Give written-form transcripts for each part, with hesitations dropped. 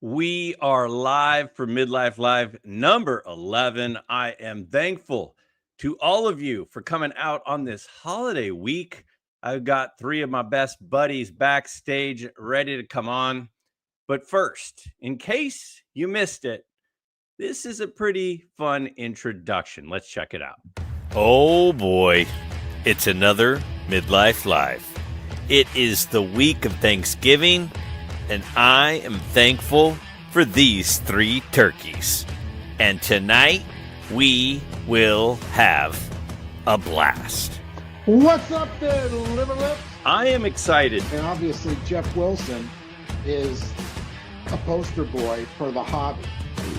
We are live for MidLife Live number 11. I am thankful to all of you for coming out on this holiday week. I've got three of my best buddies backstage ready to come on. But first, in case you missed it, this is a pretty fun introduction. Let's check it out. Oh boy, it's another MidLife Live. It is the week of Thanksgiving, and I am thankful for these three turkeys. And tonight, we will have a blast. What's up there, liver lips? I am excited. And obviously, Jeff Wilson is a poster boy for the hobby.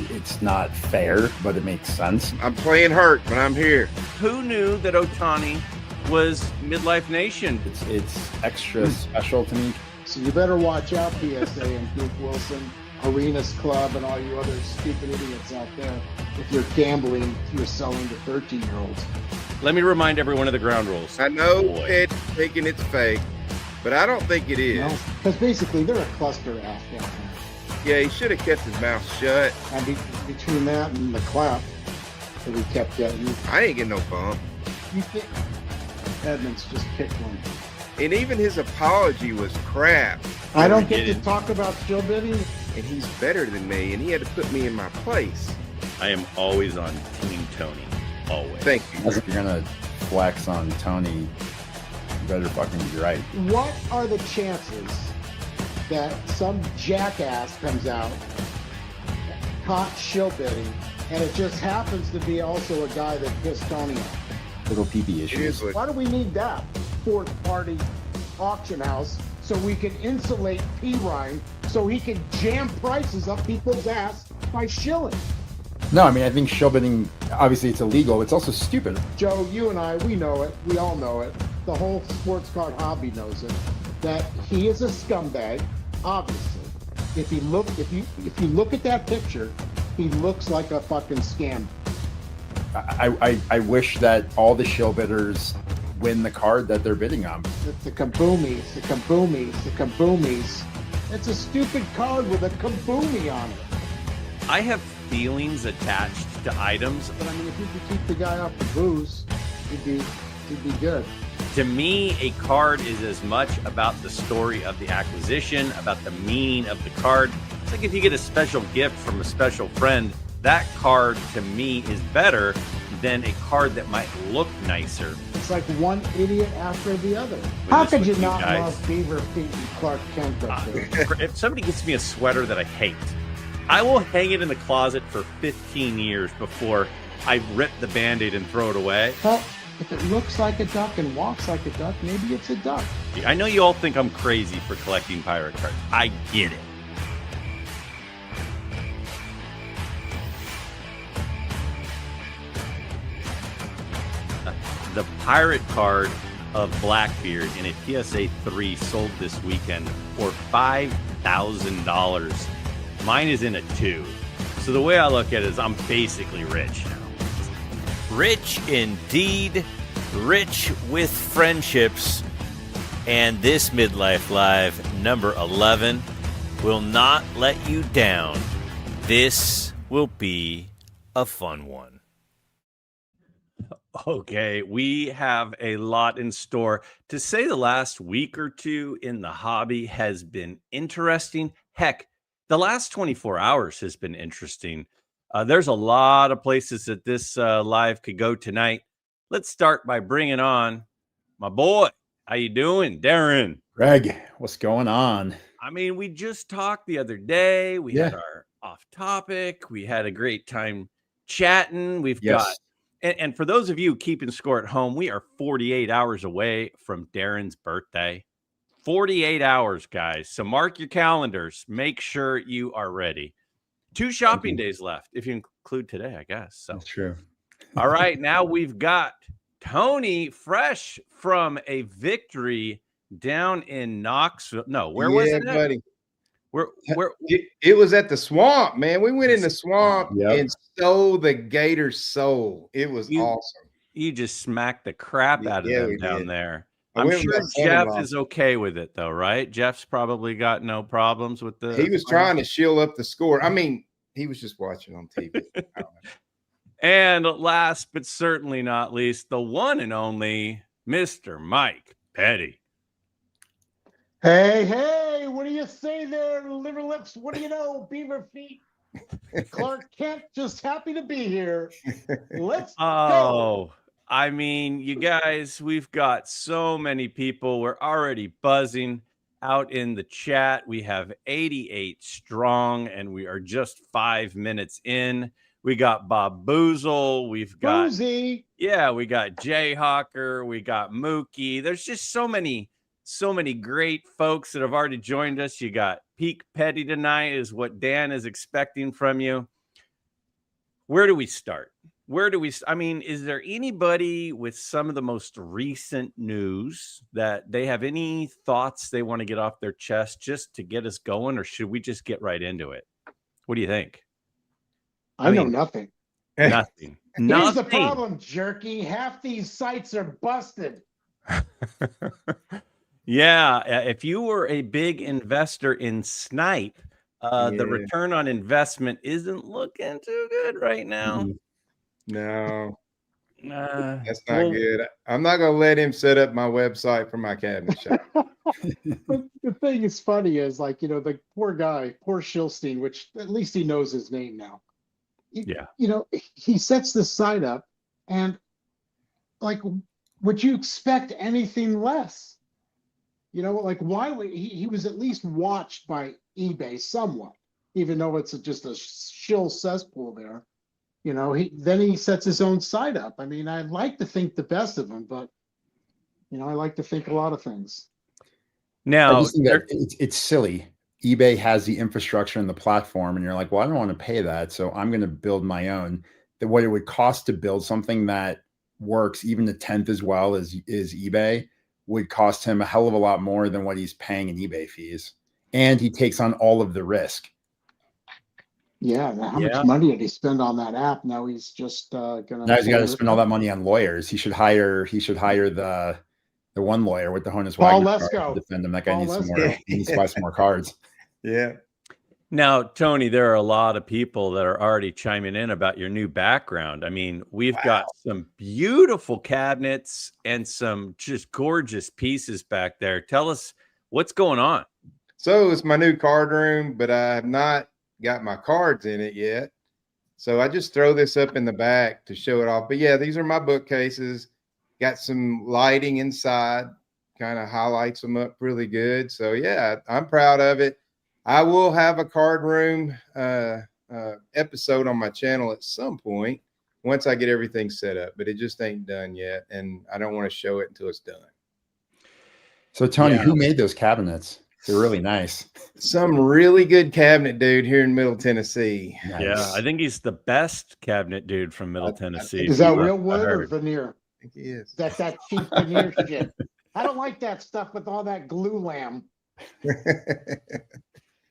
It's not fair, but it makes sense. I'm playing hurt, but I'm here. Who knew that Ohtani was MidLife Nation? It's extra special to me. So you better watch out, PSA and Duke Wilson, Arenas Club, and all you other stupid idiots out there. If you're gambling, you're selling to 13-year-olds. Let me remind everyone of the ground rules. I know Ed's thinking it's fake, but I don't think it is. Because basically, they're a cluster ass down there. Yeah, he should have kept his mouth shut. And between that and the clap that we kept getting, I ain't getting no bump. you think Edmonds just picked one. And even his apology was crap. I don't get to talk about shill bidding. And he's better than me, and he had to put me in my place. I am always on Team Tony. Always. Thank you. If you're gonna flex on Tony, you better fucking be right. What are the chances that some jackass comes out, caught shill bidding, and it just happens to be also a guy that pissed Tony off? Little PP issues. Why do we need that fourth party auction house so we can insulate P-Ryan so he can jam prices up people's ass by shilling? No, I mean, I think shill bidding, obviously it's illegal. It's also stupid. Joe, you and I, we know it. We all know it. The whole sports card hobby knows it. That he is a scumbag, obviously. If you look at that picture, he looks like a fucking scam. I wish that all the shill bidders win the card that they're bidding on. The kaboomies. It's a stupid card with a kaboomy on it. I have feelings attached to items. But I mean, if you could keep the guy off the booze, he'd be good. To me, a card is as much about the story of the acquisition, about the meaning of the card. It's like if you get a special gift from a special friend, that card to me is better than a card that might look nicer. It's like one idiot after the other. With How this could with you you not guys. love Beaver Feet and Clark Kent up there? If somebody gets me a sweater that I hate, I will hang it in the closet for 15 years before I rip the Band-Aid and throw it away. Well, if it looks like a duck and walks like a duck, maybe it's a duck. I know you all think I'm crazy for collecting pirate cards. I get it. The pirate card of Blackbeard in a PSA 3 sold this weekend for $5,000. Mine is in a 2. So the way I look at it is I'm basically rich now. Rich indeed, rich with friendships. And this MidLife Live number 11 will not let you down. This will be a fun one. Okay, we have a lot in store. To say the last week or two in the hobby has been interesting. Heck, the last 24 hours has been interesting. There's a lot of places that this live could go tonight. Let's start by bringing on my boy. How you doing, Darren? Greg, what's going on? I mean, we just talked the other day. We had our off topic. We had a great time chatting. We've got... And for those of you keeping score at home, we are 48 hours away from Darren's birthday. 48 hours, guys. So mark your calendars. Make sure you are ready. 2 shopping days left, if you include today, I guess. So That's true. All right, now we've got Tony fresh from a victory down in Knoxville. No, where was it, buddy? Where It was at the swamp, man. We went in the swamp and stole the gator's soul. It was awesome. You just smacked the crap out of them down there. I'm sure Jeff is okay with it, though, right? Jeff's probably got no problems with the. He was trying to shill up the score. I mean, he was just watching on TV. I don't know. And last but certainly not least, the one and only Mr. Mike Petty. Hey, what do you say there, liver lips? What do you know, beaver feet? Clark Kent, just happy to be here. Let's go. I mean, you guys, we've got so many people. We're already buzzing out in the chat. We have 88 strong, and we are just 5 minutes in. We got Bob Boozle. We've got Boozy. Yeah, we got Jayhawker. We got Mookie. There's just so many great folks that have already joined us. You got Peak Petty tonight is what Dan is expecting from you. Where do we start? I mean, is there anybody with some of the most recent news that they have any thoughts they want to get off their chest just to get us going, or should we just get right into it? What do you think? I know nothing. Nothing. Here's the problem, jerky. Half these sites are busted. Yeah, if you were a big investor in Snipe, the return on investment isn't looking too good right now. No, that's not good. I'm not going to let him set up my website for my cabinet shop. But the thing is funny is, like, the poor guy, poor Shilstein, which at least he knows his name now. Yeah. He sets this site up, and like, would you expect anything less? Like, why would he was at least watched by eBay somewhat, even though it's just a shill cesspool there. Then he sets his own site up. I mean, I'd like to think the best of him, but I like to think a lot of things. Now, I just think that it's silly. eBay has the infrastructure and the platform, and you're like, well, I don't want to pay that, so I'm going to build my own. What it would cost to build something that works even a tenth as well as eBay would cost him a hell of a lot more than what he's paying in eBay fees, and he takes on all of the risk. Yeah, how much money did he spend on that app? Now he's just gonna. Now he's got to spend all that money on lawyers. He should hire the one lawyer with the Honus Wagner to defend him. That guy needs some more. He needs to buy some more cards. Yeah. Now, Tony, there are a lot of people that are already chiming in about your new background. I mean, we've got some beautiful cabinets and some just gorgeous pieces back there. Tell us what's going on. So it's my new card room, but I have not got my cards in it yet. So I just throw this up in the back to show it off. But yeah, these are my bookcases. Got some lighting inside, kind of highlights them up really good. So yeah, I'm proud of it. I will have a card room episode on my channel at some point once I get everything set up, but it just ain't done yet. And I don't want to show it until it's done. So Tony, who made those cabinets? They're really nice. Some really good cabinet dude here in Middle Tennessee. Nice. Yeah, I think he's the best cabinet dude from Middle Tennessee. Is that real wood or veneer? I think he is. That's that cheap veneer shit. I don't like that stuff with all that glue lamb.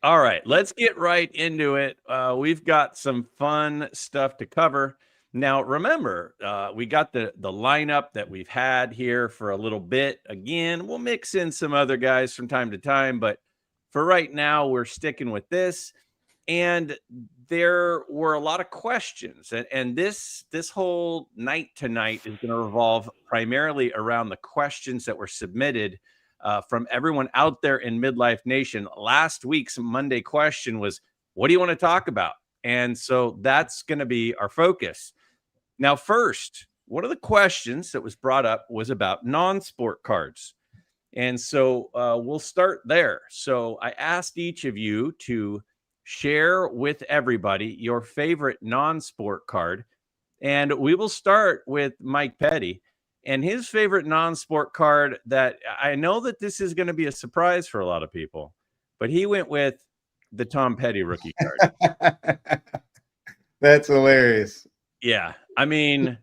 All right, let's get right into it. We've got some fun stuff to cover. Now, remember, we got the lineup that we've had here for a little bit. Again, we'll mix in some other guys from time to time, but for right now, we're sticking with this. And there were a lot of questions, and this whole night tonight is going to revolve primarily around the questions that were submitted from everyone out there in MidLife Nation. Last week's Monday question was, what do you want to talk about? And so that's going to be our focus. Now, first, one of the questions that was brought up was about non-sport cards. And so we'll start there. So I asked each of you to share with everybody your favorite non-sport card. And we will start with Mike Petty and his favorite non-sport card. That I know that this is going to be a surprise for a lot of people, but he went with the Tom Petty rookie card. That's hilarious. Yeah. I mean,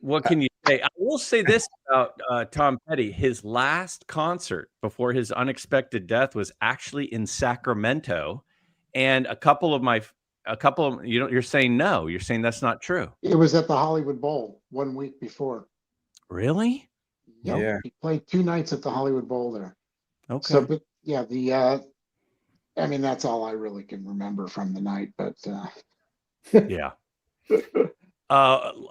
what can you say? I will say this about Tom Petty. His last concert before his unexpected death was actually in Sacramento. And a couple of you're saying no. You're saying that's not true. It was at the Hollywood Bowl 1 week before. Really? Yep. Yeah. He played 2 nights at the Hollywood Bowl there. Okay. So, but yeah, I mean, that's all I really can remember from the night, but yeah.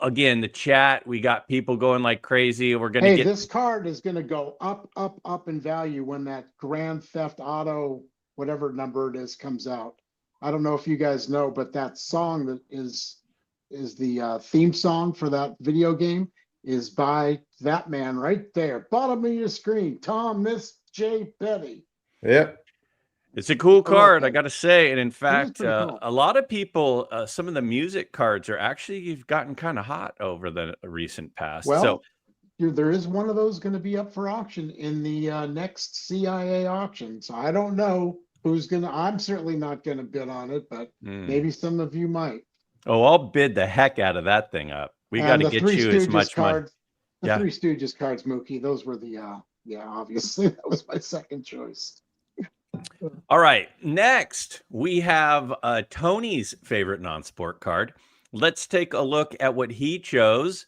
Again, the chat, we got people going like crazy. We're going to hey, get this card is going to go up, up, up in value when that Grand Theft Auto, whatever number it is, comes out. I don't know if you guys know, but that song that is the theme song for that video game is by that man right there, bottom of your screen, Tom Miss J. Petty. Yep. It's a cool card, I Okay. got to say. And in fact, pretty cool. a lot of people, some of the music cards are actually gotten kind of hot over the recent past. Well, So there is one of those going to be up for auction in the next CIA auction. So I don't know who's going to, I'm certainly not going to bid on it, but maybe some of you might. oh, I'll bid the heck out of that thing up. We got to get Three you Stooges as much money. cards, the Three Stooges cards, Mookie, those were the, yeah, obviously that was my second choice. All right. Next, we have Tony's favorite non-sport card. Let's take a look at what he chose.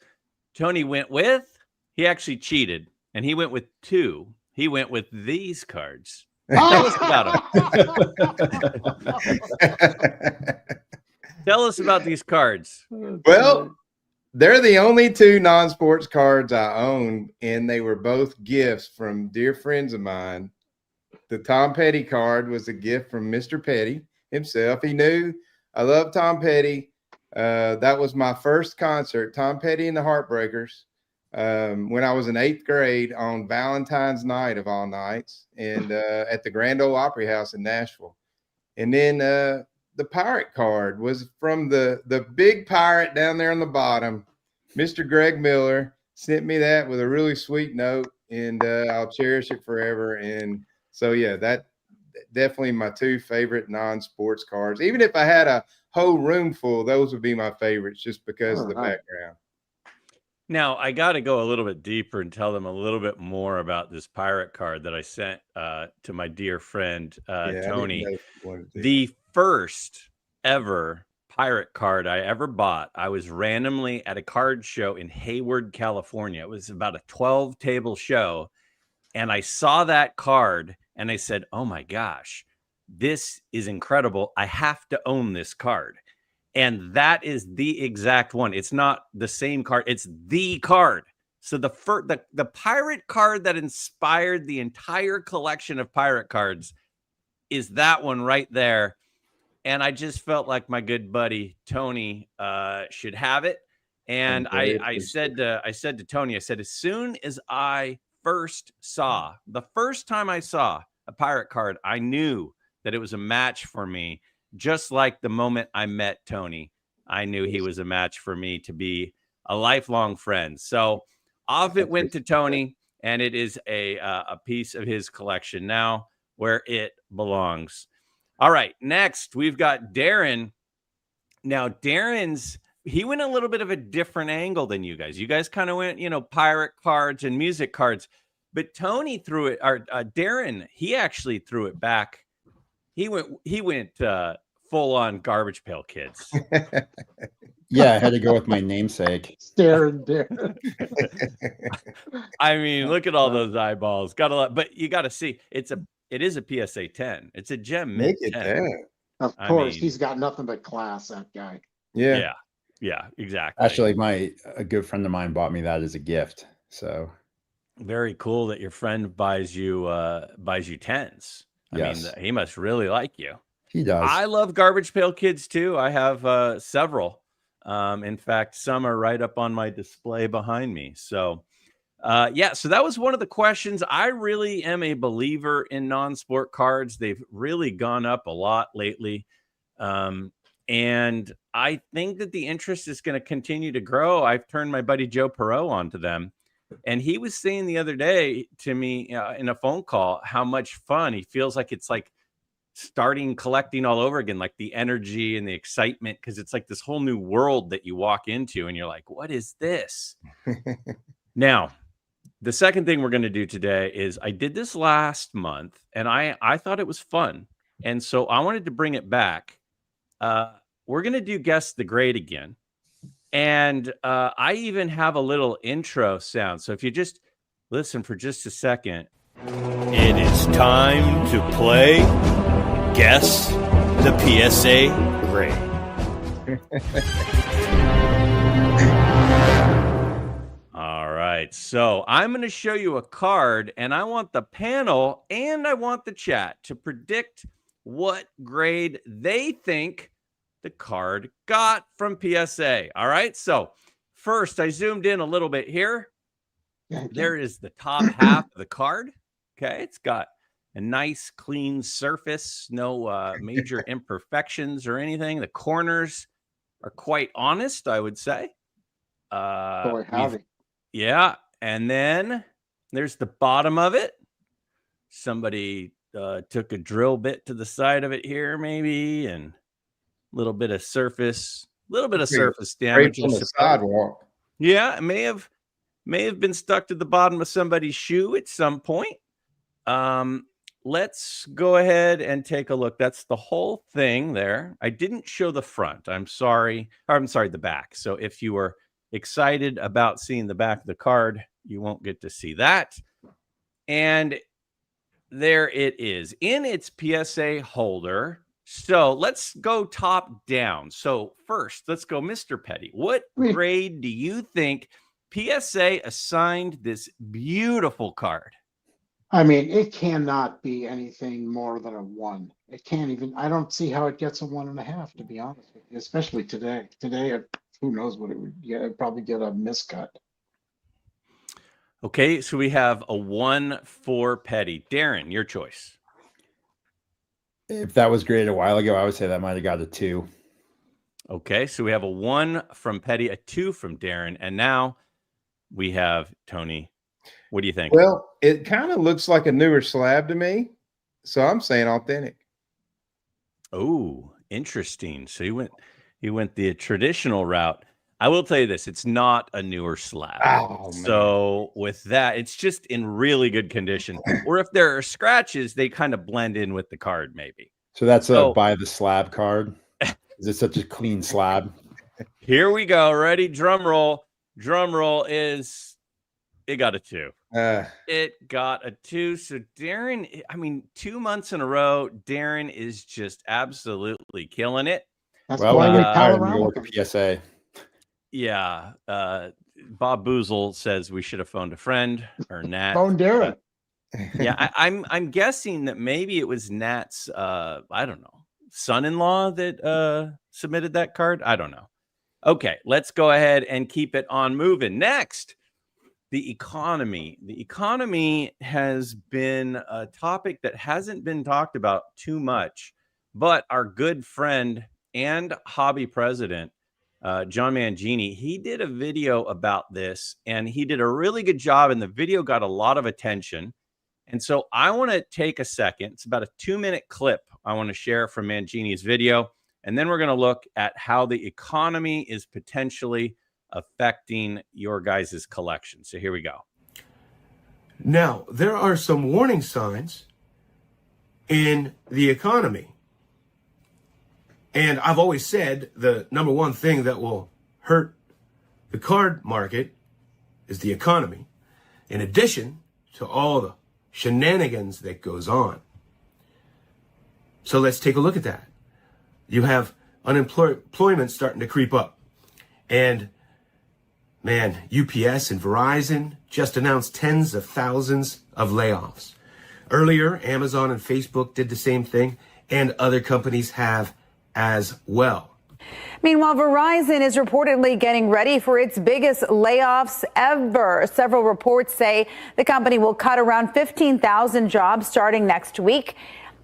Tony went with, he actually cheated, and he went with 2. He went with these cards. Tell us about them. Tell us about these cards. Well, they're the only 2 non-sports cards I own, and they were both gifts from dear friends of mine. The Tom Petty card was a gift from Mr. Petty himself. He knew I love Tom Petty. That was my first concert, Tom Petty and the Heartbreakers, when I was in 8th grade on Valentine's night of all nights, and at the Grand Ole Opry House in Nashville. And then the pirate card was from the big pirate down there on the bottom. Mr. Greg Miller sent me that with a really sweet note, and I'll cherish it forever. And so, yeah, that definitely my 2 favorite non-sports cards. Even if I had a whole room full, those would be my favorites just because of the background. Now, I got to go a little bit deeper and tell them a little bit more about this pirate card that I sent to my dear friend, Tony. The first ever pirate card I ever bought, I was randomly at a card show in Hayward, California. It was about a 12-table show. And I saw that card and I said, oh my gosh, this is incredible. I have to own this card. And that is the exact one. It's not the same card. It's the card. So the pirate card that inspired the entire collection of pirate cards is that one right there. And I just felt like my good buddy Tony should have it. And I said to Tony, I said, as soon as I the first time I saw a pirate card, I knew that it was a match for me. Just like the moment I met Tony, I knew he was a match for me to be a lifelong friend. So off it went to Tony, and it is a piece of his collection now where it belongs. All right, next we've got Darren. Now, he went a little bit of a different angle than you guys. You guys kind of went, pirate cards and music cards. But Tony threw it, or Darren, he actually threw it back. He went full on Garbage Pail Kids. Yeah, I had to go with my namesake. Darren. I mean, look at all those eyeballs. Got a lot, but you got to see it is a PSA 10. It's a gem mint 10. Of course, he's got nothing but class, that guy. Yeah, exactly. Actually, a good friend of mine bought me that as a gift. So very cool that your friend buys you 10s. I mean, he must really like you. He does. I love Garbage Pail Kids too. I have several. In fact, some are right up on my display behind me. So, so that was one of the questions. I really am a believer in non-sport cards. They've really gone up a lot lately. And I think that the interest is going to continue to grow. I've turned my buddy Joe Perot onto them. And he was saying the other day to me in a phone call how much fun he feels like. It's like starting collecting all over again, like the energy and the excitement, because it's like this whole new world that you walk into and you're like, what is this? Now, the second thing we're going to do today is I did this last month and I thought it was fun. And so I wanted to bring it back. We're going to do Guess the Grade again. And I even have a little intro sound. So if you just listen for just a second. It is time to play Guess the PSA Grade. All right. So I'm going to show you a card, and I want the panel and I want the chat to predict what grade they think the card got from PSA. All right. So first, I zoomed in a little bit here. There is the top half of the card. Okay. It's got a nice, clean surface, no major imperfections or anything. The corners are quite honest, I would say. Boy, howdy. Yeah. And then there's the bottom of it. Somebody took a drill bit to the side of it here, maybe, and a little bit of surface damage on the sidewalk. Yeah, it may have been stuck to the bottom of somebody's shoe at some point. Let's go ahead and take a look. That's the whole thing there. I didn't show the front. I'm sorry, the back. So if you were excited about seeing the back of the card, you won't get to see that. And there it is in its PSA holder. So let's go top down. So first, let's go Mr. Petty. What grade do you think PSA assigned this beautiful card? I mean, it cannot be anything more than a 1. It can't even. I don't see how it gets a 1.5, to be honest with you, especially today. Today, who knows what it would get? It'd probably get a miscut. Okay, so we have a 1 for Petty. Darren, your choice. If that was graded a while ago, I would say that might have got a 2. Okay, so we have a 1 from Petty, a 2 from Darren, and now we have Tony. What do you think? Well, it kind of looks like a newer slab to me, so I'm saying authentic. Oh, interesting. So he went the traditional route. I will tell you this, it's not a newer slab. Oh, man. So with that, it's just in really good condition. Or if there are scratches, they kind of blend in with the card, maybe. So that's a buy the slab card. Is it such a clean slab? Here we go. Ready? Drum roll. Drum roll is, it got a 2. It got a 2. So Darren, I mean, 2 months in a row, Darren is just absolutely killing it. That's Well, why we you're hired New Colorado. York PSA. Yeah. Bob Boozle says we should have phoned a friend or Nat. Phone Darren. Yeah, I'm guessing that maybe it was Nat's I don't know, son-in-law that submitted that card. I don't know. Okay, let's go ahead and keep it on moving. Next, the economy. The economy has been a topic that hasn't been talked about too much, but our good friend and hobby president, John Mangini, he did a video about this, and he did a really good job, and the video got a lot of attention. And so I want to take a second. It's about a 2-minute clip I want to share from Mangini's video, and then we're going to look at how the economy is potentially affecting your guys' collection. So here we go. Now, there are some warning signs in the economy. And I've always said the number one thing that will hurt the card market is the economy, in addition to all the shenanigans that goes on. So let's take a look at that. You have unemployment starting to creep up. And man, UPS and Verizon just announced tens of thousands of layoffs. Earlier, Amazon and Facebook did the same thing, and other companies have as well. Meanwhile, Verizon is reportedly getting ready for its biggest layoffs ever. Several reports say the company will cut around 15,000 jobs starting next week.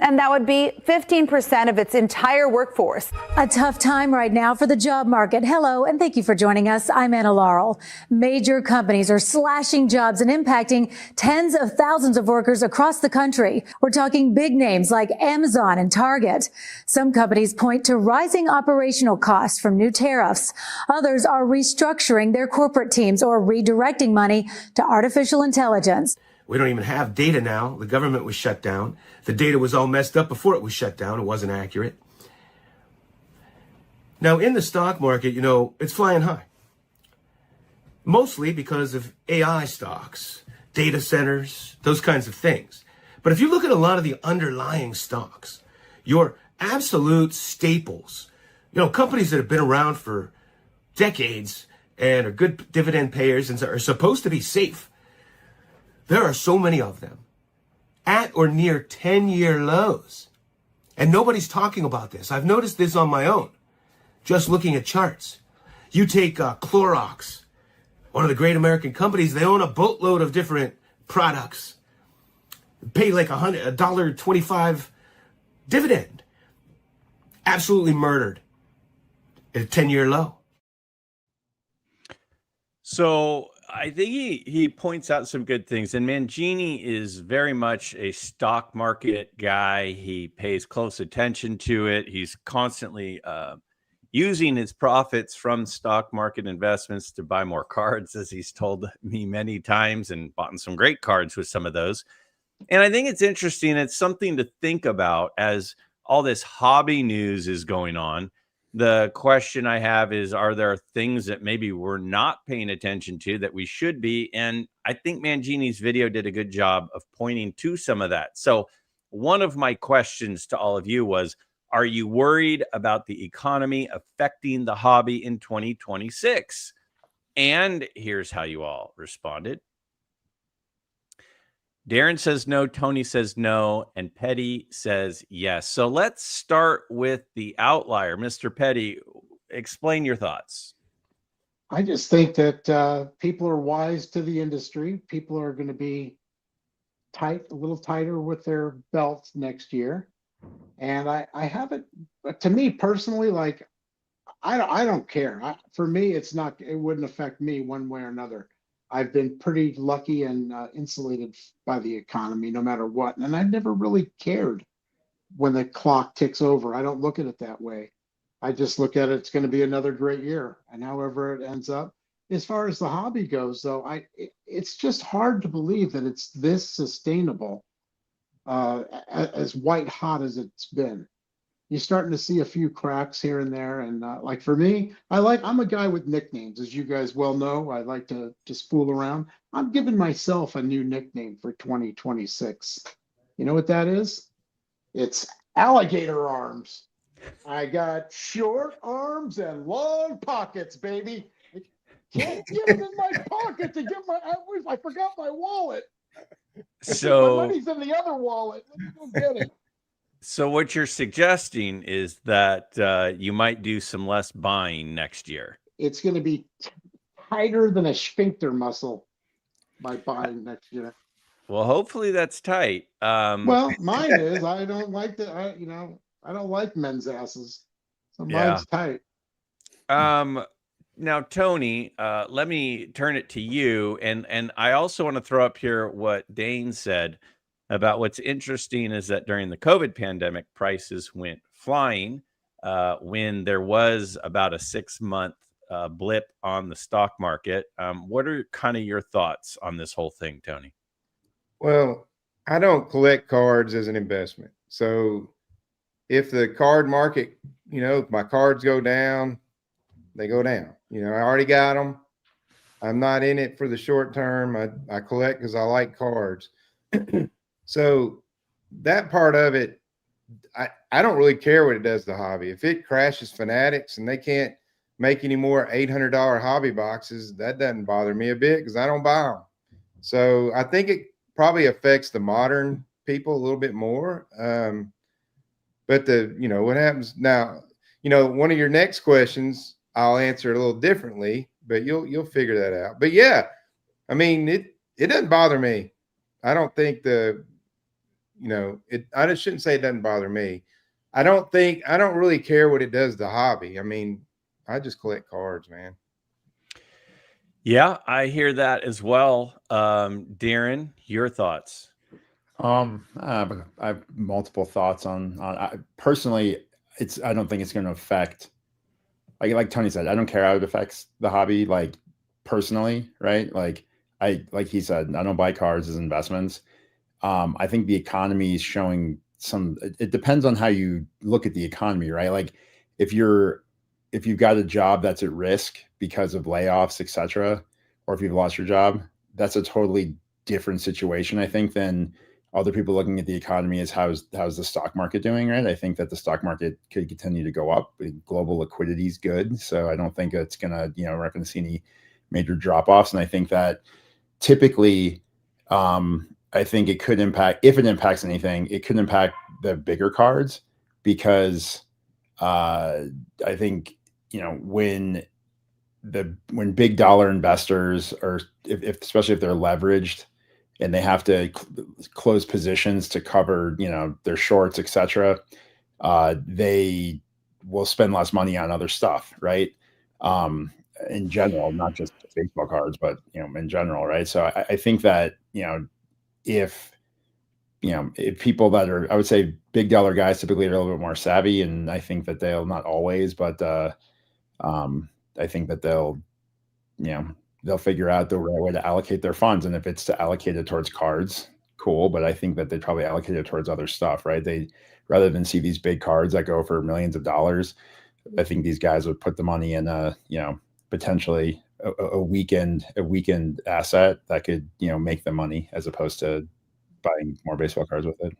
And that would be 15% of its entire workforce. A tough time right now for the job market. Hello, and thank you for joining us. I'm Anna Laurel. Major companies are slashing jobs and impacting tens of thousands of workers across the country. We're talking big names like Amazon and Target. Some companies point to rising operational costs from new tariffs. Others are restructuring their corporate teams or redirecting money to artificial intelligence. We don't even have data now. The government was shut down. The data was all messed up before it was shut down. It wasn't accurate. Now, in the stock market, it's flying high. Mostly because of AI stocks. data centers, those kinds of things. But if you look at a lot of the underlying stocks, your absolute staples, companies that have been around for decades and are good dividend payers and are supposed to be safe, there are so many of them at or near 10-year lows. And nobody's talking about this. I've noticed this on my own, just looking at charts. You take Clorox, one of the great American companies. They own a boatload of different products. Pay like $1.25 dividend. Absolutely murdered at a 10-year low. So I think he points out some good things, and Mangini is very much a stock market guy. He pays close attention to it. He's constantly using his profits from stock market investments to buy more cards, as he's told me many times, and bought some great cards with some of those. And I think it's interesting. It's something to think about as all this hobby news is going on. The question I have is, are there things that maybe we're not paying attention to that we should be? And I think Mangini's video did a good job of pointing to some of that. So one of my questions to all of you was, are you worried about the economy affecting the hobby in 2026? And here's how you all responded. Darren says no, Tony says no, and Petty says yes. So let's start with the outlier. Mr. Petty, explain your thoughts. I just think that people are wise to the industry. People are going to be a little tighter with their belts next year. And I haven't, to me personally, like, I don't care. For me, it wouldn't affect me one way or another. I've been pretty lucky and insulated by the economy, no matter what. And I've never really cared when the clock ticks over. I don't look at it that way. I just look at it, it's going to be another great year. And however it ends up, as far as the hobby goes, though, it's just hard to believe that it's this sustainable, as white hot as it's been. You're starting to see a few cracks here and there. And like for me, I'm a guy with nicknames, as you guys well know. I like to just fool around. I'm giving myself a new nickname for 2026. You know what that is? It's alligator arms. I got short arms and long pockets, baby. I can't get them in my pocket to get I forgot my wallet. So my money's in the other wallet. Let me go get it. So what you're suggesting is that you might do some less buying next year. It's going to be tighter than a sphincter muscle by buying next year. Well, hopefully that's tight. Well, mine is. I don't like I don't like men's asses, so mine's tight. Now, Tony, let me turn it to you, and I also want to throw up here what Dane said about what's interesting is that during the COVID pandemic, prices went flying when there was about a 6-month blip on the stock market. What are kind of your thoughts on this whole thing, Tony? Well, I don't collect cards as an investment. So if the card market, if my cards go down, they go down. I already got them. I'm not in it for the short term. I collect because I like cards. So that part of it, I don't really care what it does to the hobby. If it crashes Fanatics and they can't make any more $800 hobby boxes, that doesn't bother me a bit because I don't buy them. So I think it probably affects the modern people a little bit more. But what happens now, one of your next questions, I'll answer it a little differently, but you'll figure that out. But yeah, I mean, it doesn't bother me. I don't think I just shouldn't say it doesn't bother me. I don't really care what it does to the hobby. I mean, I just collect cards, man. Yeah, I hear that as well. Darren, your thoughts? I have multiple thoughts on personally, I don't think it's going to affect, like Tony said, I don't care how it affects the hobby, like personally, right? Like he said, I don't buy cards as investments. I think the economy is showing it depends on how you look at the economy, right? Like if you've got a job that's at risk because of layoffs, etc., or if you've lost your job, that's a totally different situation, I think, than other people looking at the economy is how's the stock market doing, right? I think that the stock market could continue to go up. Global liquidity is good. So I don't think it's going to, we're not going to see any major drop-offs. And I think that typically, I think it could impact, if it impacts anything, it could impact the bigger cards because I think, when big dollar investors are, if especially if they're leveraged and they have to close positions to cover, their shorts, etc., they will spend less money on other stuff, right? In general, not just baseball cards, but in general, right? So I think that if people that are, I would say, big dollar guys typically are a little bit more savvy, and I think that they'll, not always, but I think that they'll figure out the right way to allocate their funds. And if it's to allocate it towards cards, cool. But I think that they probably allocate it towards other stuff, right? They, rather than see these big cards that go for millions of dollars, I think these guys would put the money in potentially a weekend asset that could, make them money as opposed to buying more baseball cards with it.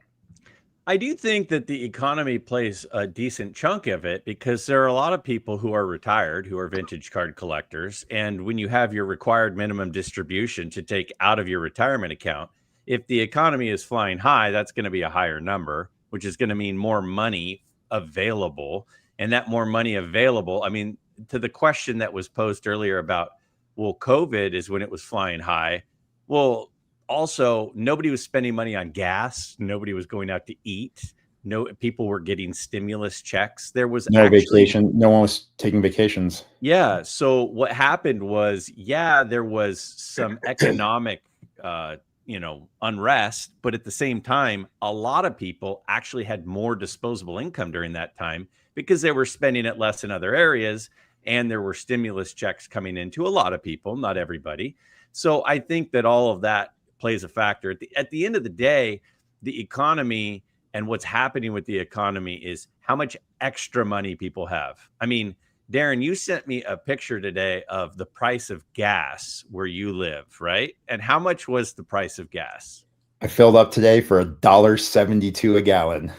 I do think that the economy plays a decent chunk of it because there are a lot of people who are retired, who are vintage card collectors. And when you have your required minimum distribution to take out of your retirement account, if the economy is flying high, that's going to be a higher number, which is going to mean more money available. And that more money available, I mean, to the question that was posed earlier about, well, COVID is when it was flying high. Well, also, nobody was spending money on gas. Nobody was going out to eat. No, people were getting stimulus checks. There was no vacation. No one was taking vacations. Yeah. So what happened was, there was some economic, unrest, but at the same time, a lot of people actually had more disposable income during that time because they were spending it less in other areas, and there were stimulus checks coming into a lot of people, not everybody. So I think that all of that plays a factor. At the end of the day, the economy and what's happening with the economy is how much extra money people have. I mean, Darren, you sent me a picture today of the price of gas where you live, right? And how much was the price of gas? I filled up today for $1.72 a gallon.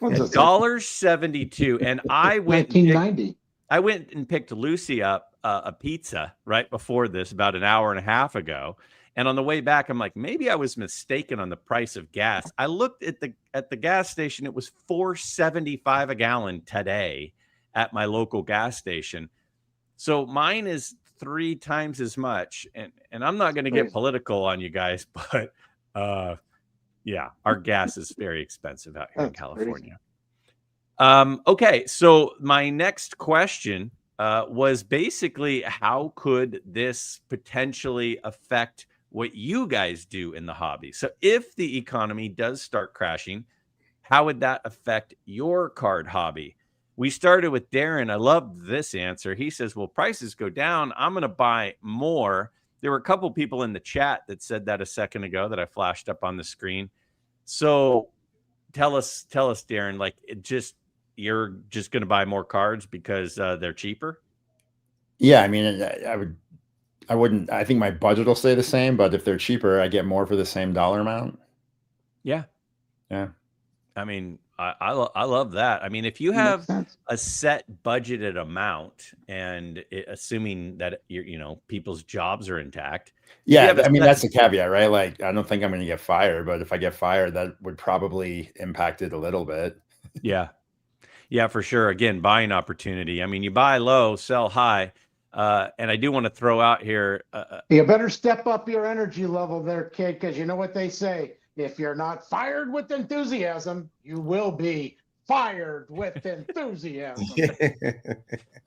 $1.72. And I went 1990. I went and picked Lucy up a pizza right before this, about an hour and a half ago. And on the way back, I'm like, maybe I was mistaken on the price of gas. I looked at the gas station. It was $4.75 a gallon today at my local gas station. So mine is 3 times as much. And I'm not going to get political on you guys, but our gas is very expensive out here in California. Okay, so my next question was basically, how could this potentially affect what you guys do in the hobby? So if the economy does start crashing, how would that affect your card hobby? We started with Darren. I love this answer. He says, well, prices go down, I'm going to buy more. There were a couple people in the chat that said that a second ago that I flashed up on the screen. So tell us, Darren, like, you're just going to buy more cards because they're cheaper? Yeah, I mean, I wouldn't. I think my budget will stay the same, but if they're cheaper, I get more for the same dollar amount. Yeah. I mean, I love that. I mean, if you That have makes sense. a set budgeted amount, and assuming that people's jobs are intact. Yeah, I mean, that's the caveat, right? Like, I don't think I'm going to get fired, but if I get fired, that would probably impact it a little bit. Yeah, for sure. Again, buying opportunity. I mean, you buy low, sell high. And I do want to throw out here. You better step up your energy level there, kid, because you know what they say. If you're not fired with enthusiasm, you will be fired with enthusiasm.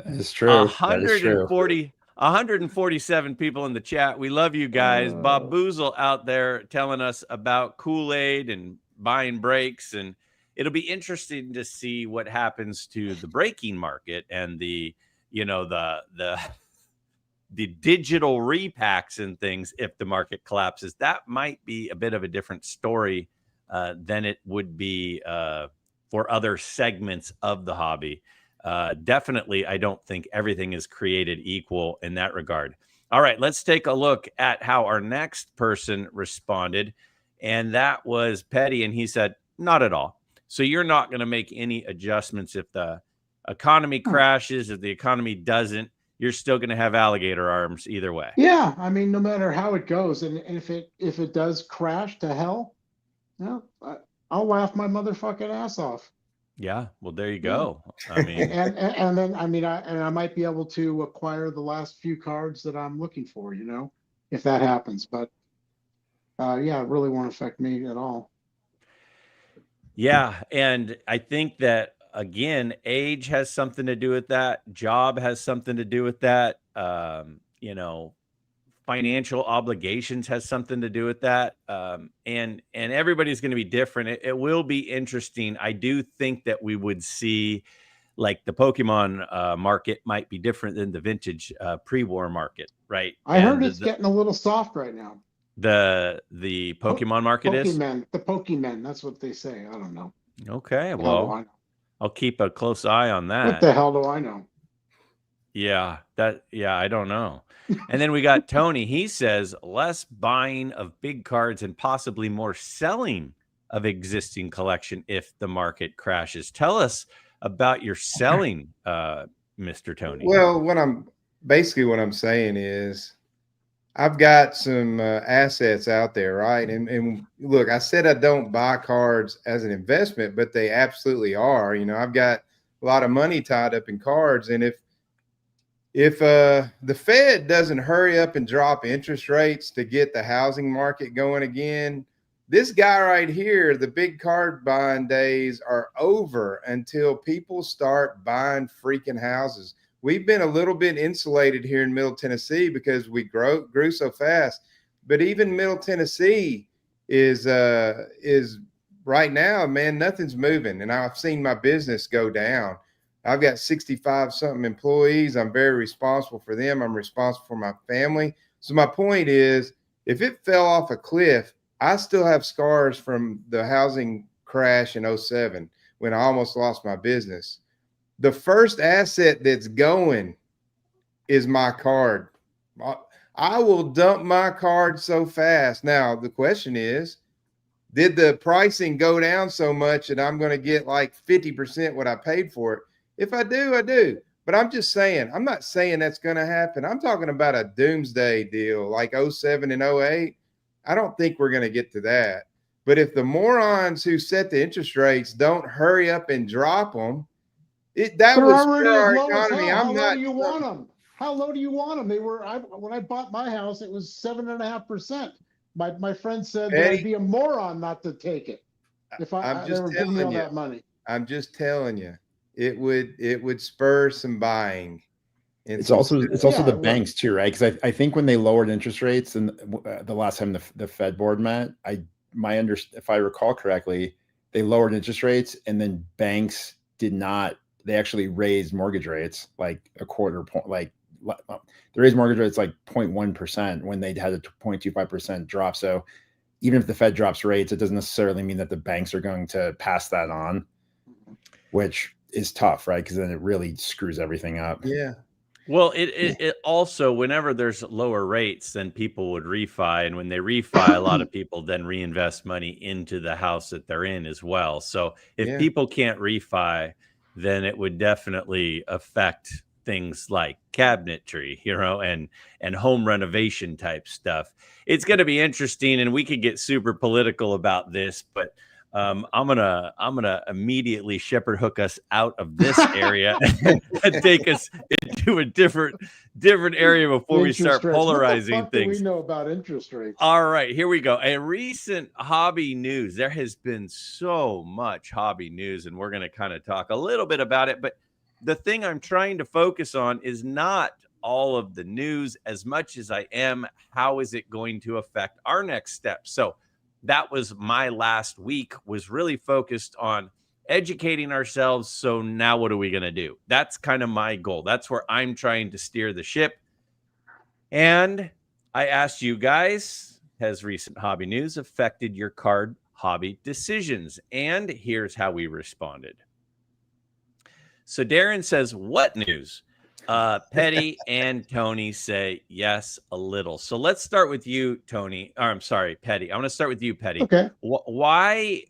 That's true. 147 people in the chat. We love you guys. Bob Boozle out there telling us about Kool-Aid and buying breaks, and it'll be interesting to see what happens to the breaking market and the digital repacks and things. If the market collapses, that might be a bit of a different story than it would be for other segments of the hobby. Definitely, I don't think everything is created equal in that regard. All right, let's take a look at how our next person responded. And that was Petty. And he said, not at all. So you're not going to make any adjustments if the economy crashes, if the economy doesn't, you're still going to have alligator arms either way. Yeah, I mean, no matter how it goes, and if it does crash to hell, I'll laugh my motherfucking ass off. Yeah, well, there you go. I mean, and then I might be able to acquire the last few cards that I'm looking for, if that happens. But yeah, it really won't affect me at all. Yeah, and I think that again, age has something to do with that. Job has something to do with that. Financial obligations has something to do with that. And everybody's going to be different. It will be interesting. I do think that we would see, like, the Pokemon market might be different than the vintage pre-war market, right? I heard it's getting a little soft right now. The Pokemon market is? The Pokemon, that's what they say. I don't know. Okay, well, I'll keep a close eye on that. What the hell do I know? Yeah, I don't know. And then we got Tony. He says less buying of big cards and possibly more selling of existing collection if the market crashes. Tell us about your selling, Mr. Tony. Well, what I'm saying is I've got some assets out there, right? And look, I said I don't buy cards as an investment, but they absolutely are. I've got a lot of money tied up in cards, and if the Fed doesn't hurry up and drop interest rates to get the housing market going again, this guy right here, the big card buying days are over until people start buying freaking houses. We've been a little bit insulated here in Middle Tennessee because we grew so fast. But even Middle Tennessee is right now, man, nothing's moving. And I've seen my business go down. I've got 65 something employees. I'm very responsible for them. I'm responsible for my family. So my point is, if it fell off a cliff, I still have scars from the housing crash in 2007 when I almost lost my business. The first asset that's going is my card. I will dump my card so fast. Now, the question is, did the pricing go down so much that I'm going to get like 50% what I paid for it? If I do, I do. But I'm just saying, I'm not saying that's going to happen. I'm talking about a doomsday deal like 2007 and 2008. I don't think we're going to get to that. But if the morons who set the interest rates don't hurry up and drop them, that was for our economy. How low do you want them? How low do you want them? They were, when I bought my house, it was 7.5%. My friend said that I'd be a moron not to take it if they were giving me all that money. I'm just telling you, it would spur some buying. It's also the banks too, right? Because I think when they lowered interest rates and the last time the Fed board met, if I recall correctly, they lowered interest rates and then banks did not. They actually raised mortgage rates like a quarter point. Like they raised mortgage rates like 0.1% when they had a 0.25% drop. So even if the Fed drops rates, it doesn't necessarily mean that the banks are going to pass that on, which is tough, right? Because then it really screws everything up. Yeah. Well, it also, whenever there's lower rates, then people would refi. And when they refi, a lot of people then reinvest money into the house that they're in as well. So if people can't refi, then it would definitely affect things like cabinetry, and home renovation type stuff. It's going to be interesting, and we could get super political about this, but I'm gonna immediately shepherd hook us out of this area and take us into a different area before we start polarizing what the fuck things. Do we know about interest rates? All right, here we go. A recent hobby news. There has been so much hobby news, and we're going to kind of talk a little bit about it. But the thing I'm trying to focus on is not all of the news as much as I am how is it going to affect our next step. So that was my last week, was really focused on educating ourselves. So now what are we going to do? That's kind of my goal. That's where I'm trying to steer the ship. And I asked you guys, has recent hobby news affected your card hobby decisions? And here's how we responded. So Darren says, what news? Petty and Tony say yes, a little. So let's start with you, Tony. Or I'm sorry, Petty. I want to start with you, Petty. Okay. Why?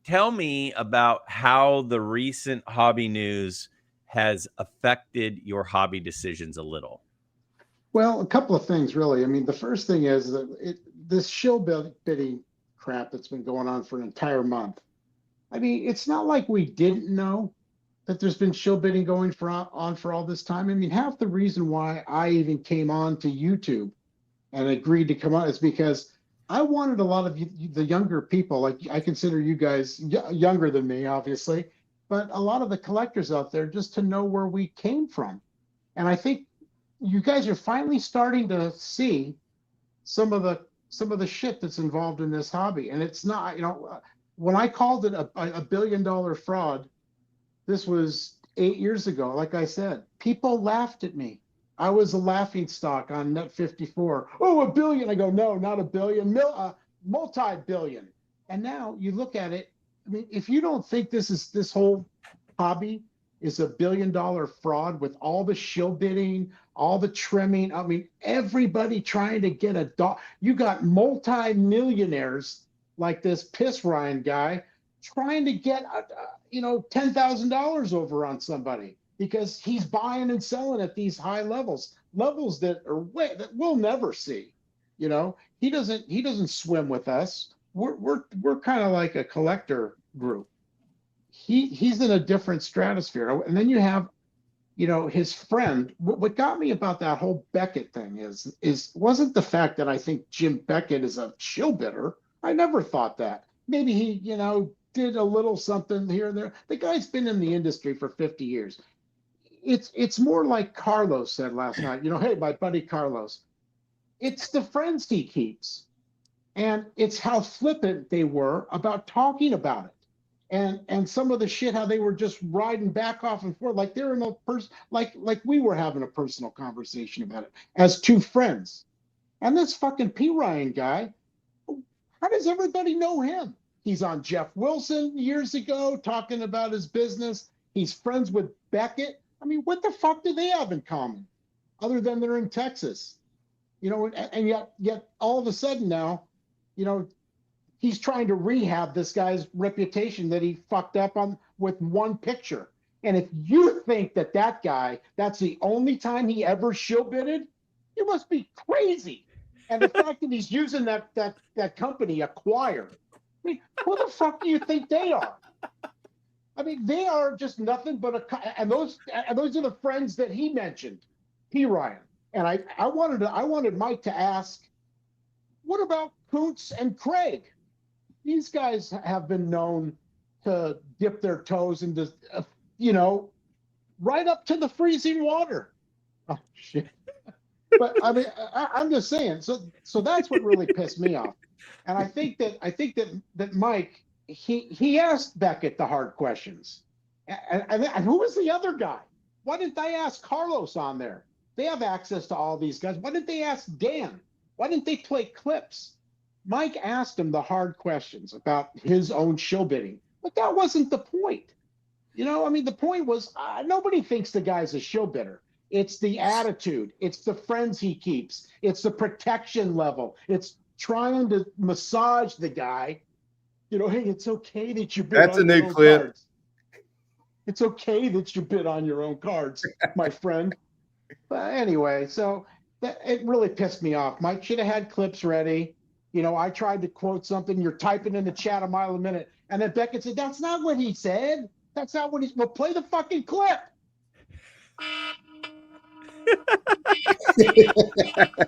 Tell me about how the recent hobby news has affected your hobby decisions a little. Well, a couple of things, really. I mean, the first thing is that this shill bidding crap that's been going on for an entire month. I mean, it's not like we didn't know that there's been shill bidding going on for all this time. I mean, half the reason why I even came on to YouTube and agreed to come on is because I wanted a lot of the younger people, like I consider you guys younger than me, obviously, but a lot of the collectors out there just to know where we came from. And I think you guys are finally starting to see some of the shit that's involved in this hobby. And it's not, when I called it a $1 billion fraud, this was 8 years ago. Like I said, people laughed at me. I was a laughing stock on Net 54. Oh, $1 billion. I go, no, not $1 billion, multi-billion. And now you look at it. I mean, if you don't think this whole hobby is $1 billion fraud with all the shill bidding, all the trimming, I mean, everybody trying to get a dog. You got multi-millionaires like this Piss Ryan guy trying to get, $10,000 over on somebody because he's buying and selling at these high levels that we'll never see. He doesn't swim with us. We're kind of like a collector group. He's in a different stratosphere. And then you have, his friend. What got me about that whole Beckett thing wasn't the fact that I think Jim Beckett is a shill bidder. I never thought that. Maybe he, did a little something here and there. The guy's been in the industry for 50 years. It's more like Carlos said last night, hey, my buddy Carlos, it's the friends he keeps. And it's how flippant they were about talking about it. And some of the shit, how they were just riding back off and forth, like they're in a like we were having a personal conversation about it as two friends. And this fucking P. Ryan guy, how does everybody know him? He's on Jeff Wilson years ago talking about his business. He's friends with Beckett. I mean, what the fuck do they have in common other than they're in Texas? And yet all of a sudden now, he's trying to rehab this guy's reputation that he fucked up on with one picture. And if you think that guy, that's the only time he ever shill bidded, you must be crazy. And the fact that he's using that company, Acquire, I mean, who the fuck do you think they are? I mean, they are just nothing but and those are the friends that he mentioned, P. Ryan. And I wanted Mike to ask, what about Kuntz and Craig? These guys have been known to dip their toes into, right up to the freezing water. Oh shit! But I mean, I'm just saying. So that's what really pissed me off. And I think that Mike, he asked Beckett the hard questions. And who was the other guy? Why didn't they ask Carlos on there? They have access to all these guys. Why didn't they ask Dan? Why didn't they play clips? Mike asked him the hard questions about his own shill bidding, but that wasn't the point. The point was nobody thinks the guy's a shill bidder. It's the attitude. It's the friends he keeps. It's the protection level. It's trying to massage the guy. Hey, it's okay that you bid That's on a your new own clip. cards. It's okay that you bid on your own cards, my friend. But anyway, so it really pissed me off. Mike should have had clips ready. I tried to quote something. You're typing in the chat a mile a minute. And then Beckett said, that's not what he said. That's not what well, play the fucking clip.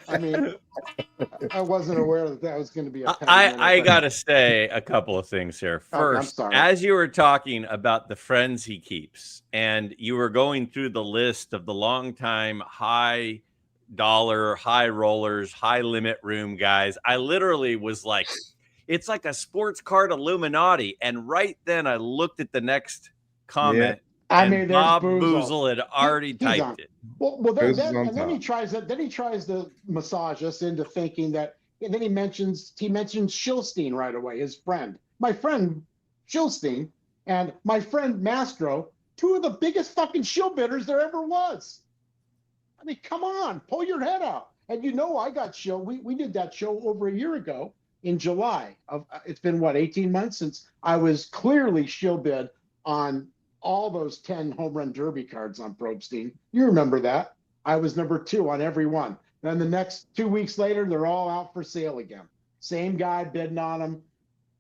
I mean, I wasn't aware that was going to be a I got to say a couple of things here. First, as you were talking about the friends he keeps, and you were going through the list of the longtime high dollar, high rollers, high limit room guys, I literally was like, it's like a sports card Illuminati. And right then I looked at the next comment. Yeah. And Bob Boozle had already typed it. Well, then he tries to massage us into thinking that, and then he mentions Shilstein right away, his friend. My friend Shilstein and my friend Mastro, two of the biggest fucking shill bidders there ever was. I mean, come on, pull your head out. And I got shill. We did that show over a year ago in July. It's been, 18 months since I was clearly shill bid on all those 10 home run derby cards on Probstein. You remember that. I was number 2 on every one. Then the next 2 weeks later, they're all out for sale again. Same guy bidding on them.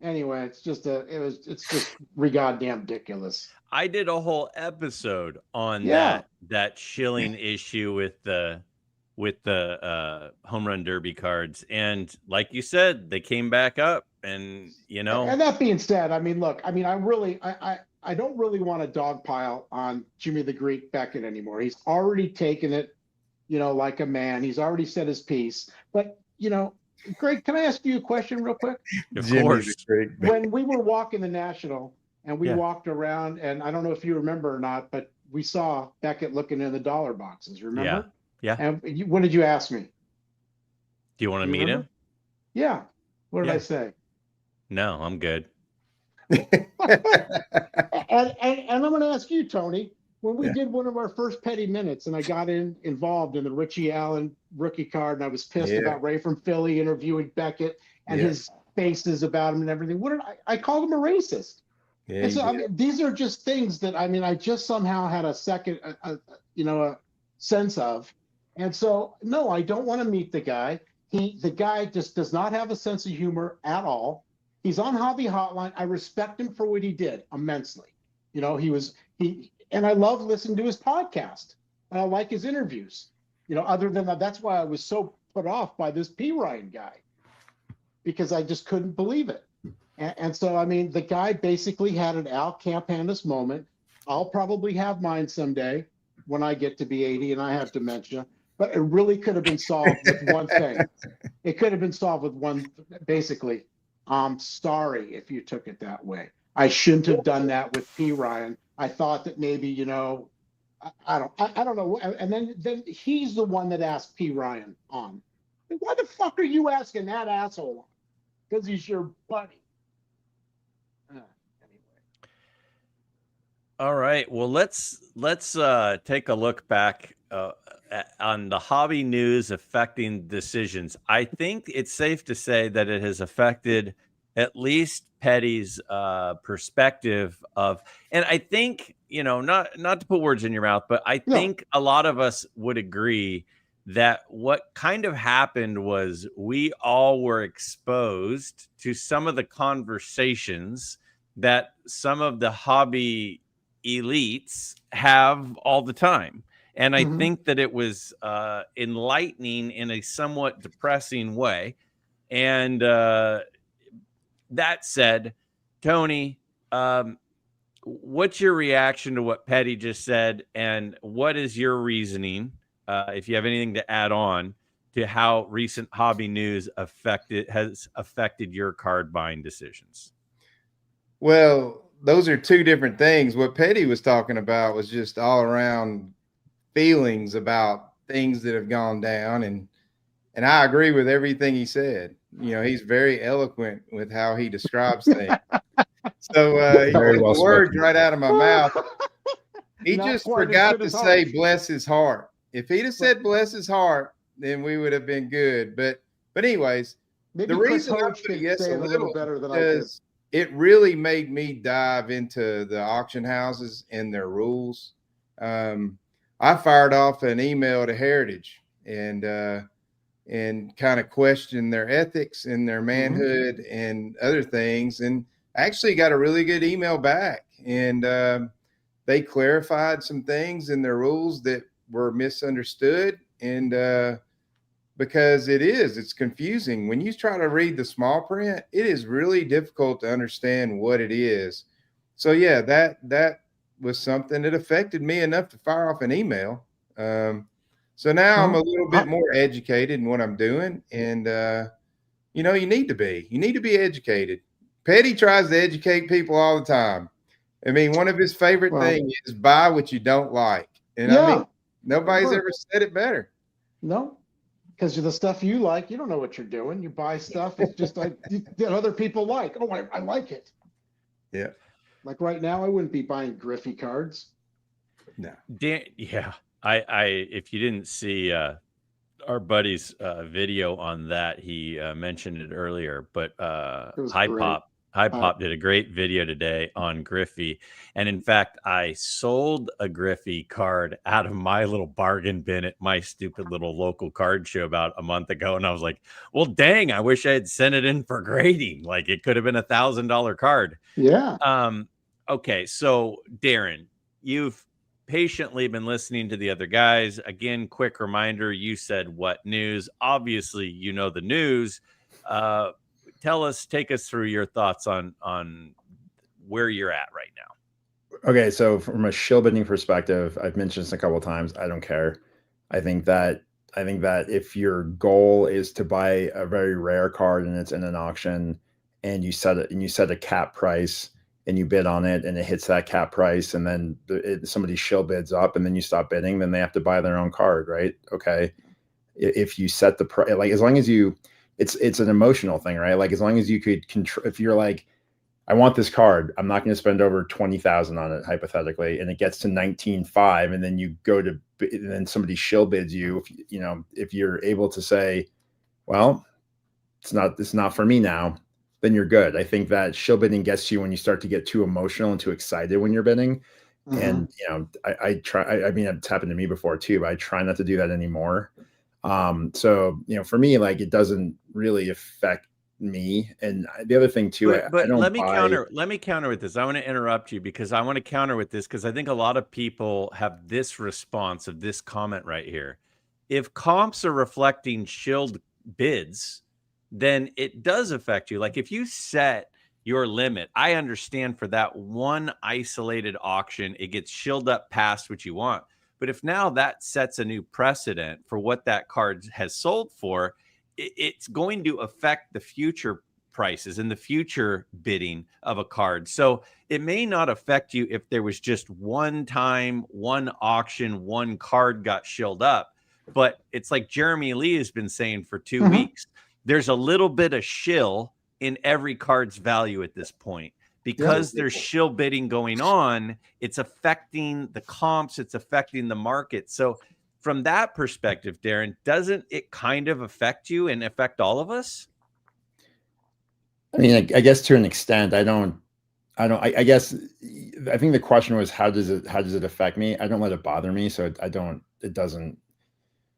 Anyway, it's just goddamn ridiculous. I did a whole episode on that shilling issue with the home run derby cards, and like you said, they came back up, and And that being said, I mean, look, I mean, I don't really want to dogpile on Jimmy the Greek Beckett anymore. He's already taken it, like a man. He's already said his piece. But Greg, can I ask you a question real quick? Of course. When we were walking the National and we walked around, and I don't know if you remember or not, but we saw Beckett looking in the dollar boxes. Remember? Yeah. And what did you ask me? Do you want to meet him? Yeah. What did I say? No, I'm good. and I'm going to ask you, Tony, when we did one of our first Petty Minutes and I got involved in the Richie Allen rookie card, and I was pissed about Ray from Philly interviewing Beckett and his faces about him and everything. What did I called him a racist? Yeah, and so I mean, these are just things that I just somehow had a second, a sense of. And so, no, I don't want to meet the guy. The guy just does not have a sense of humor at all. He's on Hobby Hotline. I respect him for what he did immensely. And I love listening to his podcast. And I like his interviews. Other than that, that's why I was so put off by this P. Ryan guy, because I just couldn't believe it. And so, I mean, the guy basically had an Al Campanis moment. I'll probably have mine someday when I get to be 80 and I have dementia. But it really could have been solved with one thing. It could have been solved with one, basically. I'm sorry if you took it that way. I shouldn't have done that with P. Ryan. I thought that maybe, I don't know. And then he's the one that asked P. Ryan on. Why the fuck are you asking that asshole on? Because he's your buddy. Anyway. All right. Well, let's take a look back on the hobby news affecting decisions. I think it's safe to say that it has affected at least Petty's perspective of, and I think, not to put words in your mouth, but I think a lot of us would agree that what kind of happened was we all were exposed to some of the conversations that some of the hobby elites have all the time. And I think that it was enlightening in a somewhat depressing way. And that said, Tony, what's your reaction to what Petty just said? And what is your reasoning, if you have anything to add on, to how recent hobby news has affected your card buying decisions? Well, those are two different things. What Petty was talking about was just all around feelings about things that have gone down, and I agree with everything he said. He's very eloquent with how he describes things. So he took the words right out of my mouth. He just forgot to say bless his heart. If he'd have said bless his heart, then we would have been good. But anyways, maybe the reason I'm going to guess a little better than I did. It really made me dive into the auction houses and their rules. I fired off an email to Heritage and kind of questioned their ethics and their manhood and other things, and actually got a really good email back. And they clarified some things in their rules that were misunderstood. And because it's confusing. When you try to read the small print, it is really difficult to understand what it is. So yeah, that was something that affected me enough to fire off an email. So now I'm a little bit more educated in what I'm doing. And, you need to be educated. Petty tries to educate people all the time. I mean, one of his favorite things is buy what you don't like. And I mean, nobody's ever said it better. No. Because the stuff you like, you don't know what you're doing. You buy stuff, it's just like that other people like. Oh, I like it. Yeah. Like right now, I wouldn't be buying Griffey cards. No. If you didn't see our buddy's video on that, he mentioned it earlier, but It was High great. Pop did a great video today on Griffey. And in fact, I sold a Griffey card out of my little bargain bin at my stupid little local card show about a month ago. And I was like, well, dang, I wish I had sent it in for grading. Like it could have been $1,000 card. Yeah. Okay. So Darren, you've patiently been listening to the other guys. Again, quick reminder, you said what news? Obviously, you know the news. Take us through your thoughts on where you're at right now. Okay, so from a shill bidding perspective, I've mentioned this a couple of times. I don't care. I think that if your goal is to buy a very rare card and it's in an auction, and you set a cap price and you bid on it and it hits that cap price, and then somebody shill bids up and then you stop bidding, then they have to buy their own card, right? Okay, if you set the price, like as long as you, it's an emotional thing, right? Like as long as you could control, if you're like, I want this card, I'm not going to spend over 20,000 on it hypothetically, and it gets to 19.5, and then you go to, and then somebody shill bids you. If you're able to say, well, it's not for me now, then you're good. I think that shill bidding gets you when you start to get too emotional and too excited when you're bidding. And I try. I mean, it's happened to me before too, but I try not to do that anymore. So for me, like it doesn't really affect me. And the other thing too, but let me counter with this. I want to interrupt you because I want to counter with this because I think a lot of people have this response of this comment right here. If comps are reflecting shilled bids, then it does affect you. Like if you set your limit, I understand for that one isolated auction, it gets shilled up past what you want. But if now that sets a new precedent for what that card has sold for, it's going to affect the future prices and the future bidding of a card. So it may not affect you if there was just one time, one auction, one card got shilled up. But it's like Jeremy Lee has been saying for 2 weeks. There's a little bit of shill in every card's value at this point. Because there's shill bidding going on, it's affecting the comps, it's affecting the market. So from that perspective, Darren, doesn't it kind of affect you and affect all of us? I mean, I guess to an extent. I guess I think the question was, how does it affect me? I don't let it bother me. So it doesn't.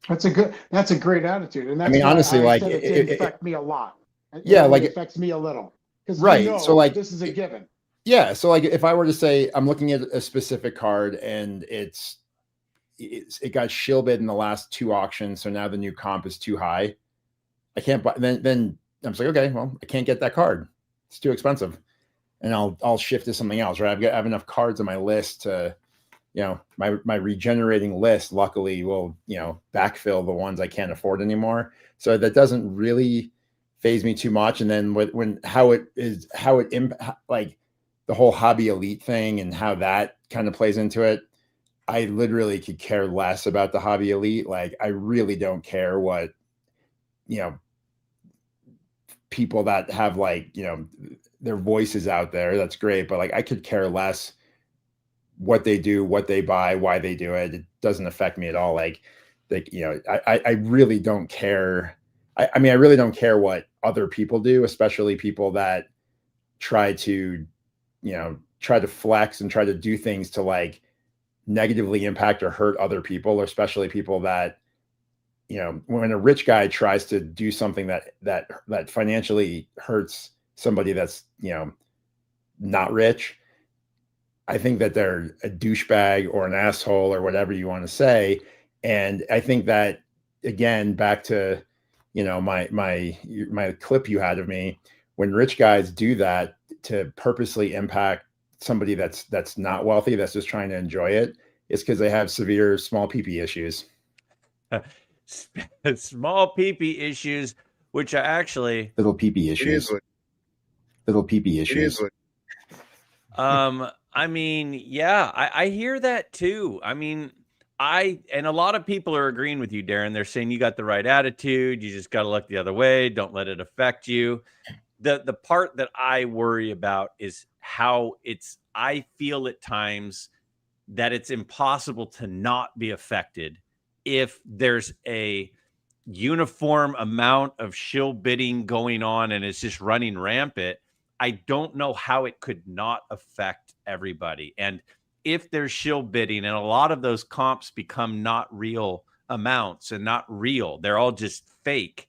That's a great attitude. And that's, I mean, honestly, like it didn't affect me a lot. Yeah. Like it affects me a little. Right. So like this is a given. Yeah. So like if I were to say I'm looking at a specific card and it got shill bid in the last 2 auctions, so now the new comp is too high, I can't buy. Then I'm just like, okay, well, I can't get that card. It's too expensive, and I'll shift to something else. Right. I have enough cards on my list to, my regenerating list luckily will backfill the ones I can't afford anymore. So that doesn't really phase me too much. And then how it like the whole hobby elite thing and how that kind of plays into it, I literally could care less about the hobby elite. Like I really don't care what people that have their voices out there. That's great, but like I could care less what they do, what they buy, why they do it. It doesn't affect me at all. I really don't care. I mean, I really don't care what other people do, especially people that try to flex and try to do things to like negatively impact or hurt other people, or especially people that, when a rich guy tries to do something that financially hurts somebody that's, not rich, I think that they're a douchebag or an asshole or whatever you want to say. And I think that, again, back to, my clip you had of me, when rich guys do that to purposely impact somebody that's not wealthy, that's just trying to enjoy it, it's because they have severe small pee-pee issues. Small pee-pee issues, which are actually little pee-pee issues. Little pee-pee issues. I mean, yeah, I hear that too. I mean, and a lot of people are agreeing with you, Darren. They're saying you got the right attitude. You just got to look the other way. Don't let it affect you. The part that I worry about is how I feel at times that it's impossible to not be affected if there's a uniform amount of shill bidding going on and it's just running rampant. I don't know how it could not affect everybody. And if there's shill bidding and a lot of those comps become not real amounts and not real, they're all just fake,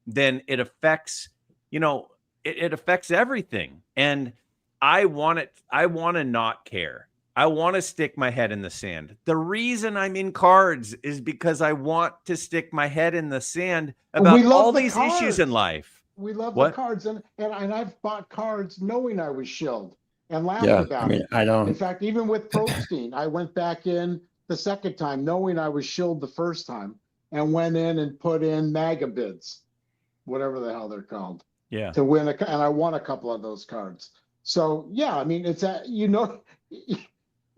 then it affects, it affects everything. And I want to not care. I want to stick my head in the sand. The reason I'm in cards is because I want to stick my head in the sand about all these issues in life. We love the cards, and I've bought cards knowing I was shilled and laughed about it. I don't. In fact, even with Probstein, I went back in the second time knowing I was shilled the first time and went in and put in MAGA bids, whatever the hell they're called, to win and I won a couple of those cards. So yeah, I mean, it's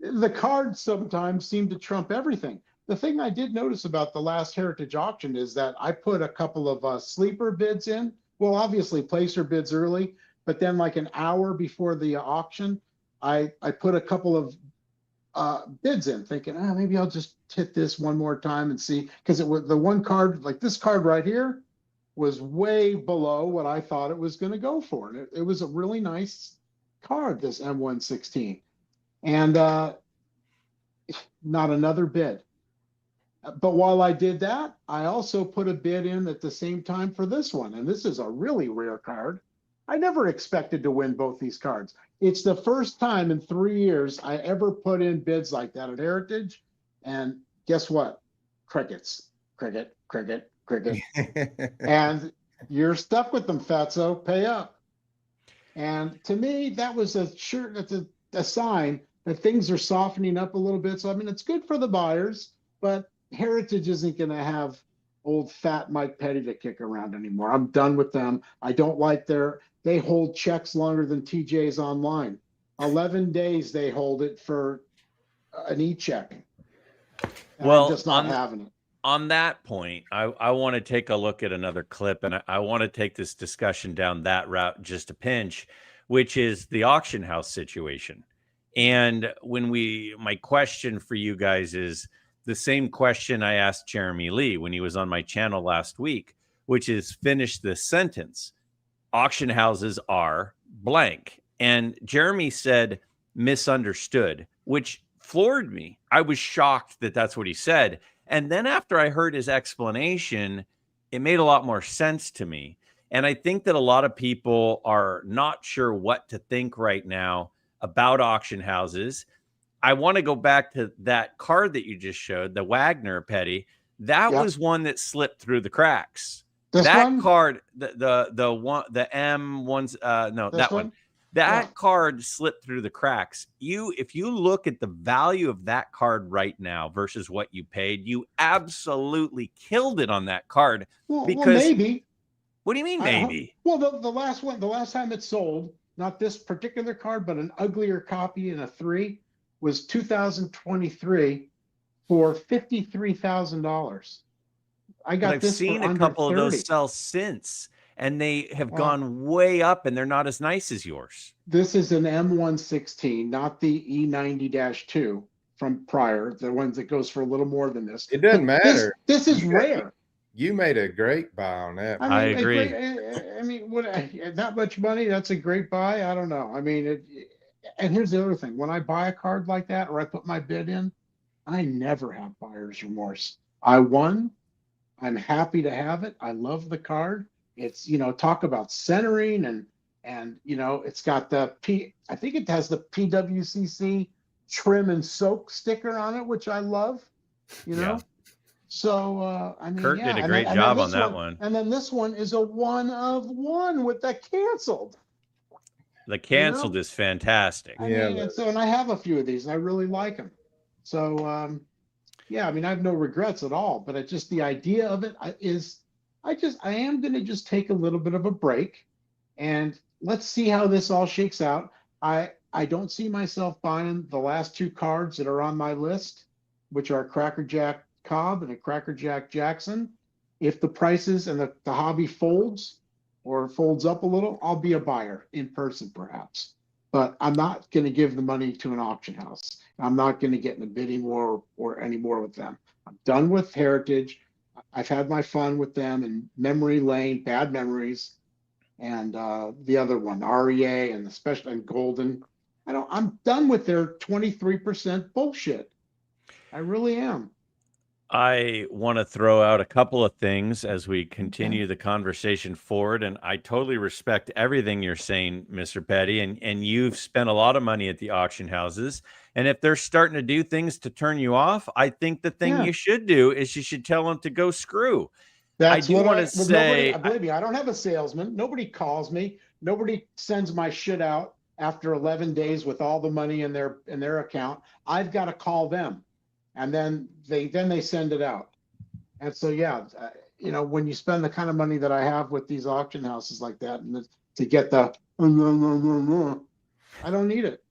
the cards sometimes seem to trump everything. The thing I did notice about the last Heritage auction is that I put a couple of sleeper bids in. Well, obviously placer bids early, but then like an hour before the auction, I put a couple of bids in thinking, maybe I'll just hit this one more time and see. Because it was the one card, like this card right here, was way below what I thought it was going to go for. And it was a really nice card, this M116. And not another bid. But while I did that, I also put a bid in at the same time for this one. And this is a really rare card. I never expected to win both these cards. It's the first time in 3 years I ever put in bids like that at Heritage. And guess what? Crickets. Cricket, cricket, cricket. And you're stuck with them, Fatso. Pay up. And to me, that was that's a sign that things are softening up a little bit. So, I mean, it's good for the buyers, but Heritage isn't going to have old fat Mike Petty to kick around anymore. I'm done with them. I don't like they hold checks longer than TJ's online. 11 days they hold it for an e-check. Well, I'm just not having it. On that point, I want to take a look at another clip, and I want to take this discussion down that route just a pinch, which is the auction house situation. And my question for you guys is the same question I asked Jeremy Lee when he was on my channel last week, which is finish this sentence. Auction houses are blank. And Jeremy said misunderstood, which floored me. I was shocked that that's what he said. And then after I heard his explanation, it made a lot more sense to me. And I think that a lot of people are not sure what to think right now about auction houses. I want to go back to that card that you just showed, the Wagner Petty. That was one that slipped through the cracks. Card, the one, the M1s, no, that one. That card slipped through the cracks. If you look at the value of that card right now versus what you paid, you absolutely killed it on that card. Well, maybe. What do you mean maybe? Well, the last time it sold, not this particular card, but an uglier copy in a 3, was 2023 for $53,000. I've seen a couple of those sell since, and they have gone way up, and they're not as nice as yours. This is an M116, not the E90-2 from prior, the ones that goes for a little more than this. It doesn't matter. This is rare. You made a great buy on that. I agree. I mean, that much money, that's a great buy. I don't know. I mean, and here's the other thing. When I buy a card like that or I put my bid in, I never have buyer's remorse. I won. I'm happy to have it. I love the card. It's, talk about centering and it's got I think it has the PWCC trim and soak sticker on it, which I love, Yeah. So, I mean, Kurt did a great job on that one. And then this one is a 1 of 1 with the canceled. The canceled is fantastic. I mean, and I have a few of these and I really like them. So, yeah, I mean, I have no regrets at all, but it's just the idea of it is, I am going to just take a little bit of a break and let's see how this all shakes out. I don't see myself buying the last 2 cards that are on my list, which are Cracker Jack Cobb and a Cracker Jack Jackson. If the prices and the hobby folds or folds up a little, I'll be a buyer in person perhaps, but I'm not going to give the money to an auction house. I'm not going to get in a bidding war or anymore with them. I'm done with Heritage. I've had my fun with them and memory lane, bad memories, and the other one, REA, and especially and Golden. I'm done with their 23% bullshit. I really am. I want to throw out a couple of things as we continue the conversation forward, and I totally respect everything you're saying, Mr. Petty, and you've spent a lot of money at the auction houses, and if they're starting to do things to turn you off, I think the thing you should do is you should tell them to go screw. That's I do what want to say, believe me, I don't have a salesman. Nobody calls me. Nobody sends my shit out after 11 days with all the money in their account. I've got to call them. And then they send it out. And so, when you spend the kind of money that I have with these auction houses like that, and to get I don't need it.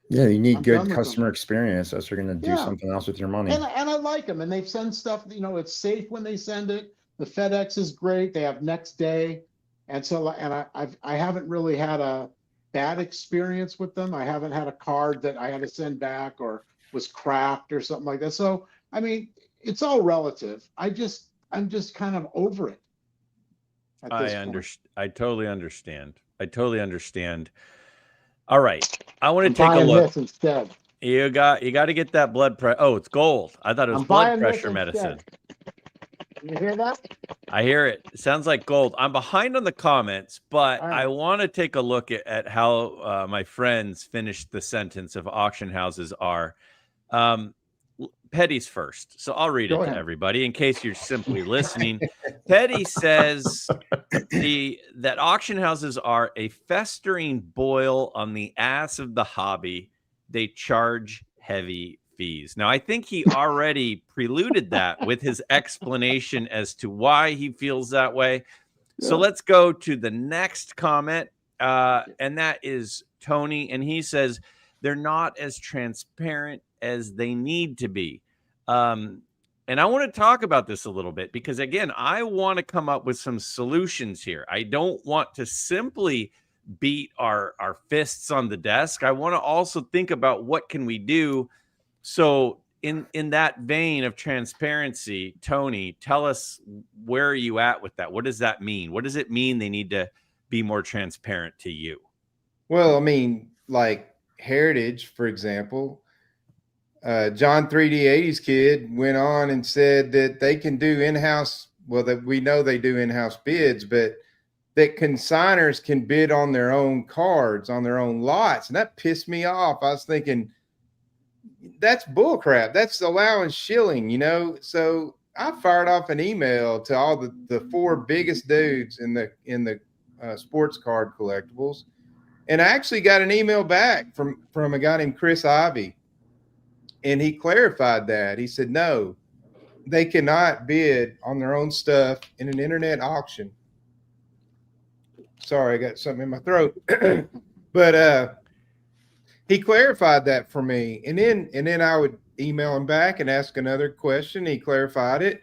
Yeah, you need good customer experience. That's you're going to do something else with your money. And I like them. And they send stuff, it's safe when they send it. The FedEx is great. They have next day. And so, I haven't really had a bad experience with them. I haven't had a card that I had to send back or was cracked or something like that. So, I mean, it's all relative. I'm just kind of over it. I totally understand. All right. I want to take a look. This instead. You got to get that blood pressure. Oh, it's gold. I thought it was blood pressure medicine. You hear that? I hear it. It sounds like gold. I'm behind on the comments, but I want to take a look at how my friends finished the sentence of auction houses are. Petty's first. So I'll read it to everybody in case you're simply listening. Petty says that auction houses are a festering boil on the ass of the hobby. They charge heavy fees. Now, I think he already preluded that with his explanation as to why he feels that way. So let's go to the next comment. And that is Tony. And he says, they're not as transparent as they need to be. And I want to talk about this a little bit because, again, I want to come up with some solutions here. I don't want to simply beat our fists on the desk. I want to also think about what can we do. So in that vein of transparency, Tony, tell us, where are you at with that? What does that mean? What does it mean they need to be more transparent to you? Well, I mean, like Heritage, for example, John 3D80's kid went on and said that they can do in-house. Well, that we know they do in-house bids, but that consigners can bid on their own cards, on their own lots. And that pissed me off. I was thinking, that's bullcrap. That's allowing shilling, So I fired off an email to all the four biggest dudes in the sports card collectibles. And I actually got an email back from a guy named Chris Ivey. And he clarified that. He said, no, they cannot bid on their own stuff in an internet auction. Sorry, I got something in my throat. But he clarified that for me. And then I would email him back and ask another question. He clarified it.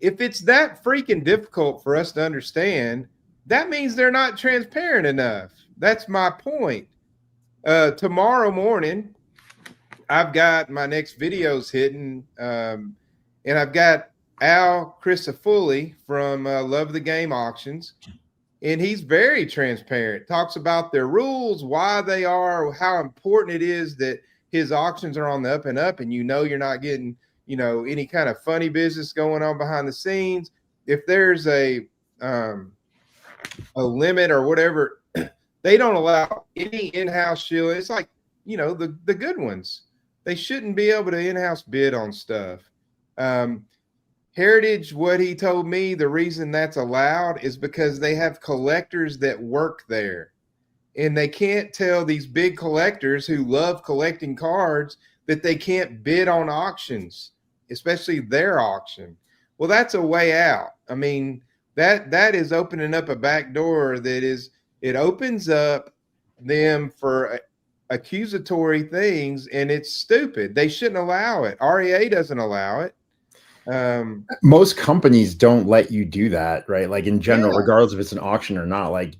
If it's that freaking difficult for us to understand, that means they're not transparent enough. That's my point. Tomorrow morning, I've got my next videos hidden, and I've got Al Crisafulli from Love the Game Auctions, and he's very transparent, talks about their rules, why they are, how important it is that his auctions are on the up and up, and you're not getting, any kind of funny business going on behind the scenes. If there's a limit or whatever, they don't allow any in-house shill. It's like, the good ones. They shouldn't be able to in-house bid on stuff. Heritage, what he told me, the reason that's allowed is because they have collectors that work there. And they can't tell these big collectors who love collecting cards that they can't bid on auctions, especially their auction. Well, that's a way out. I mean, that is opening up a back door it opens up them for accusatory things, and it's stupid. They shouldn't allow it. REA doesn't allow it. Most companies don't let you do that, right? Like in general, regardless if it's an auction or not, like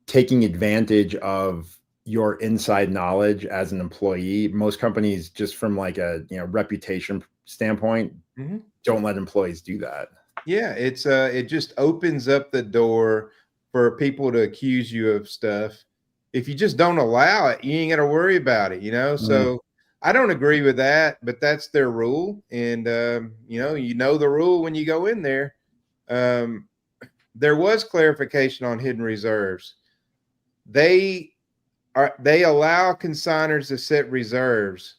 taking advantage of your inside knowledge as an employee. Most companies, just from like a reputation standpoint, don't let employees do that. Yeah, it just opens up the door for people to accuse you of stuff. If you just don't allow it, you ain't got to worry about it, So I don't agree with that, but that's their rule, and you know the rule when you go in there. There was clarification on hidden reserves. They allow consigners to set reserves.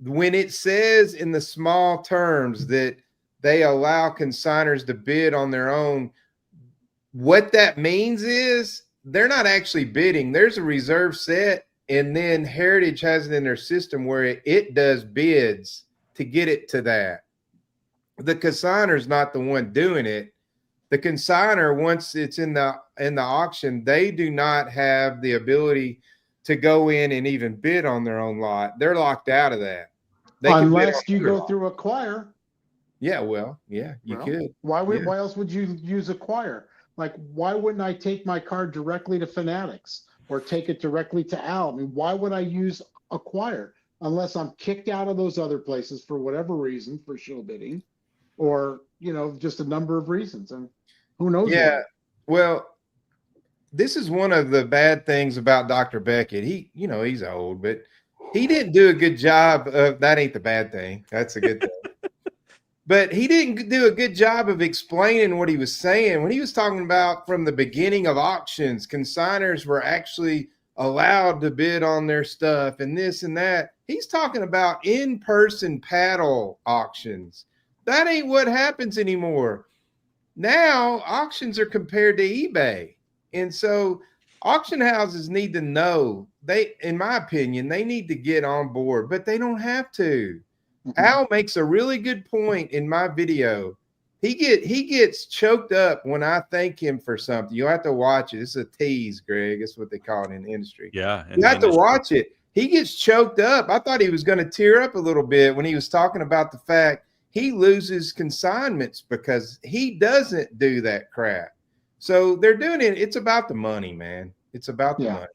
When it says in the small terms that they allow consigners to bid on their own, what that means is they're not actually bidding. There's a reserve set, and then Heritage has it in their system where it does bids to get it to that. The consigner's not the one doing it. The consigner, once it's in the auction, they do not have the ability to go in and even bid on their own lot. They're locked out of that. Unless you go through Acquire. Yeah, well, yeah, you could. Why else would you use Acquire? Like, why wouldn't I take my card directly to Fanatics or take it directly to Al? I mean, why would I use Acquire unless I'm kicked out of those other places for whatever reason, for shill bidding, or just a number of reasons, and who knows? Yeah, why. Well, this is one of the bad things about Dr. Beckett. He's old, but he didn't do a good job of that. Ain't the bad thing. That's a good thing. But he didn't do a good job of explaining what he was saying. When he was talking about from the beginning of auctions, consigners were actually allowed to bid on their stuff and this and that. He's talking about in-person paddle auctions. That ain't what happens anymore. Now auctions are compared to eBay. And so auction houses need to know, in my opinion, they need to get on board, but they don't have to. Al makes a really good point in my video. He gets choked up when I thank him for something. You'll have to watch it. It's a tease, Greg. That's what they call it in the industry. Yeah. You have to watch it. He gets choked up. I thought he was going to tear up a little bit when he was talking about the fact he loses consignments because he doesn't do that crap. So they're doing it. It's about the money, man. It's about the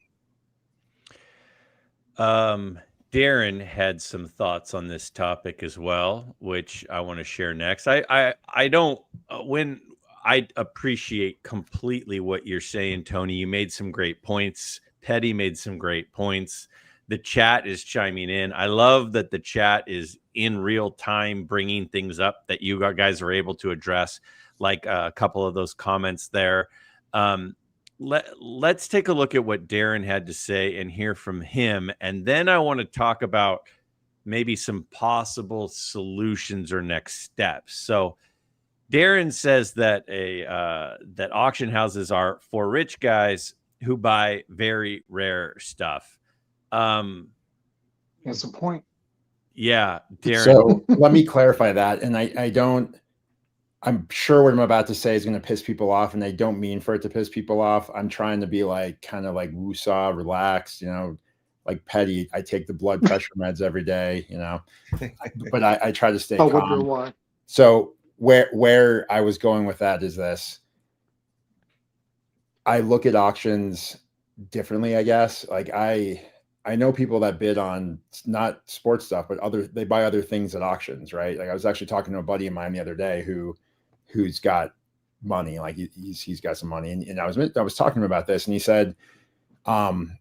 money. Darren had some thoughts on this topic as well, which I want to share next. I appreciate completely what you're saying, Tony. You made some great points. Petty made some great points. The chat is chiming in. I love that the chat is in real time, bringing things up that you guys are able to address, like a couple of those comments there. Let's take a look at what Darren had to say and hear from him. And then I want to talk about maybe some possible solutions or next steps. So Darren says that that auction houses are for rich guys who buy very rare stuff. That's a point. Yeah, Darren. So let me clarify that. And I'm sure what I'm about to say is going to piss people off, and I don't mean for it to piss people off. I'm trying to be kind of like woosah, relaxed, like Petty. I take the blood pressure meds every day, but I try to stay calm. So where I was going with that is this. I look at auctions differently, I guess. Like I know people that bid on not sports stuff, but they buy other things at auctions, right? Like I was actually talking to a buddy of mine the other day who's got money, like he's got some money. And I was talking to him about this, and he said, when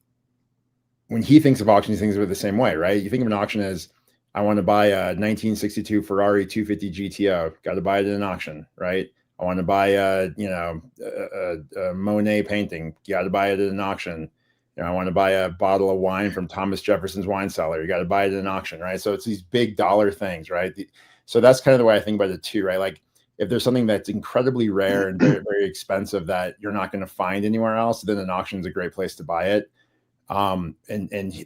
he thinks of auctions, he thinks of it the same way, right? You think of an auction as, I want to buy a 1962 Ferrari 250 GTO, got to buy it at an auction, right? I want to buy a Monet painting, you got to buy it at an auction. I want to buy a bottle of wine from Thomas Jefferson's wine cellar, you got to buy it at an auction, right? So it's these big dollar things, right? So that's kind of the way I think about it too, right? Like if there's something that's incredibly rare and very, very expensive that you're not going to find anywhere else, then an auction is a great place to buy it. And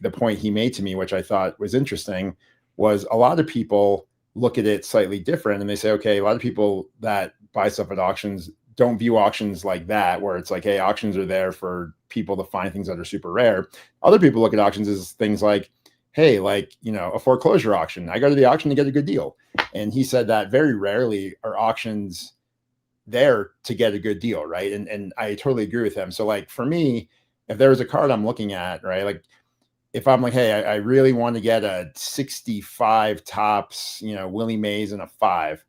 the point he made to me, which I thought was interesting, was a lot of people look at it slightly different, and they say, okay, a lot of people that buy stuff at auctions don't view auctions like that, where it's like, hey, auctions are there for people to find things that are super rare. Other people look at auctions as things like, hey, like, a foreclosure auction. I go to the auction to get a good deal. And he said that very rarely are auctions there to get a good deal, right? And I totally agree with him. So like for me, if there was a card I'm looking at, right, like if I'm like, hey, I really want to get a 65 tops, Willie Mays and a 5,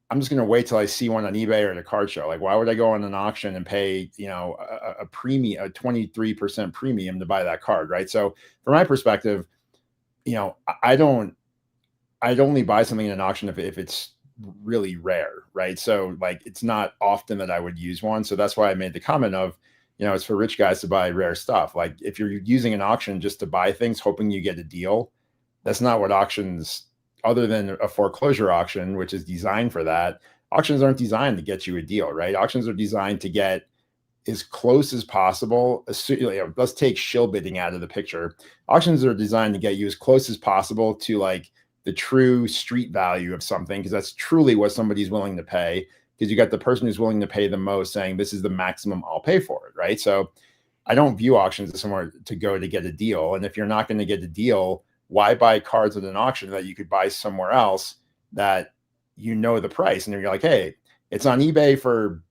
I'm just going to wait till I see one on eBay or at a card show. Like, why would I go on an auction and pay, a premium, a 23% premium to buy that card, right? So from my perspective, I'd only buy something in an auction if it's really rare, right? So like, it's not often that I would use one. So that's why I made the comment of, it's for rich guys to buy rare stuff. Like if you're using an auction just to buy things, hoping you get a deal, that's not what auctions, other than a foreclosure auction, which is designed for that. Auctions aren't designed to get you a deal, right? Auctions are designed to get as close as possible. Let's take shill bidding out of the picture. Auctions are designed to get you as close as possible to like the true street value of something, because that's truly what somebody's willing to pay. Because you got the person who's willing to pay the most saying, this is the maximum I'll pay for it, right? So I don't view auctions as somewhere to go to get a deal. And if you're not going to get a deal, why buy cards at an auction that you could buy somewhere else that the price? And then you're like, hey, it's on eBay for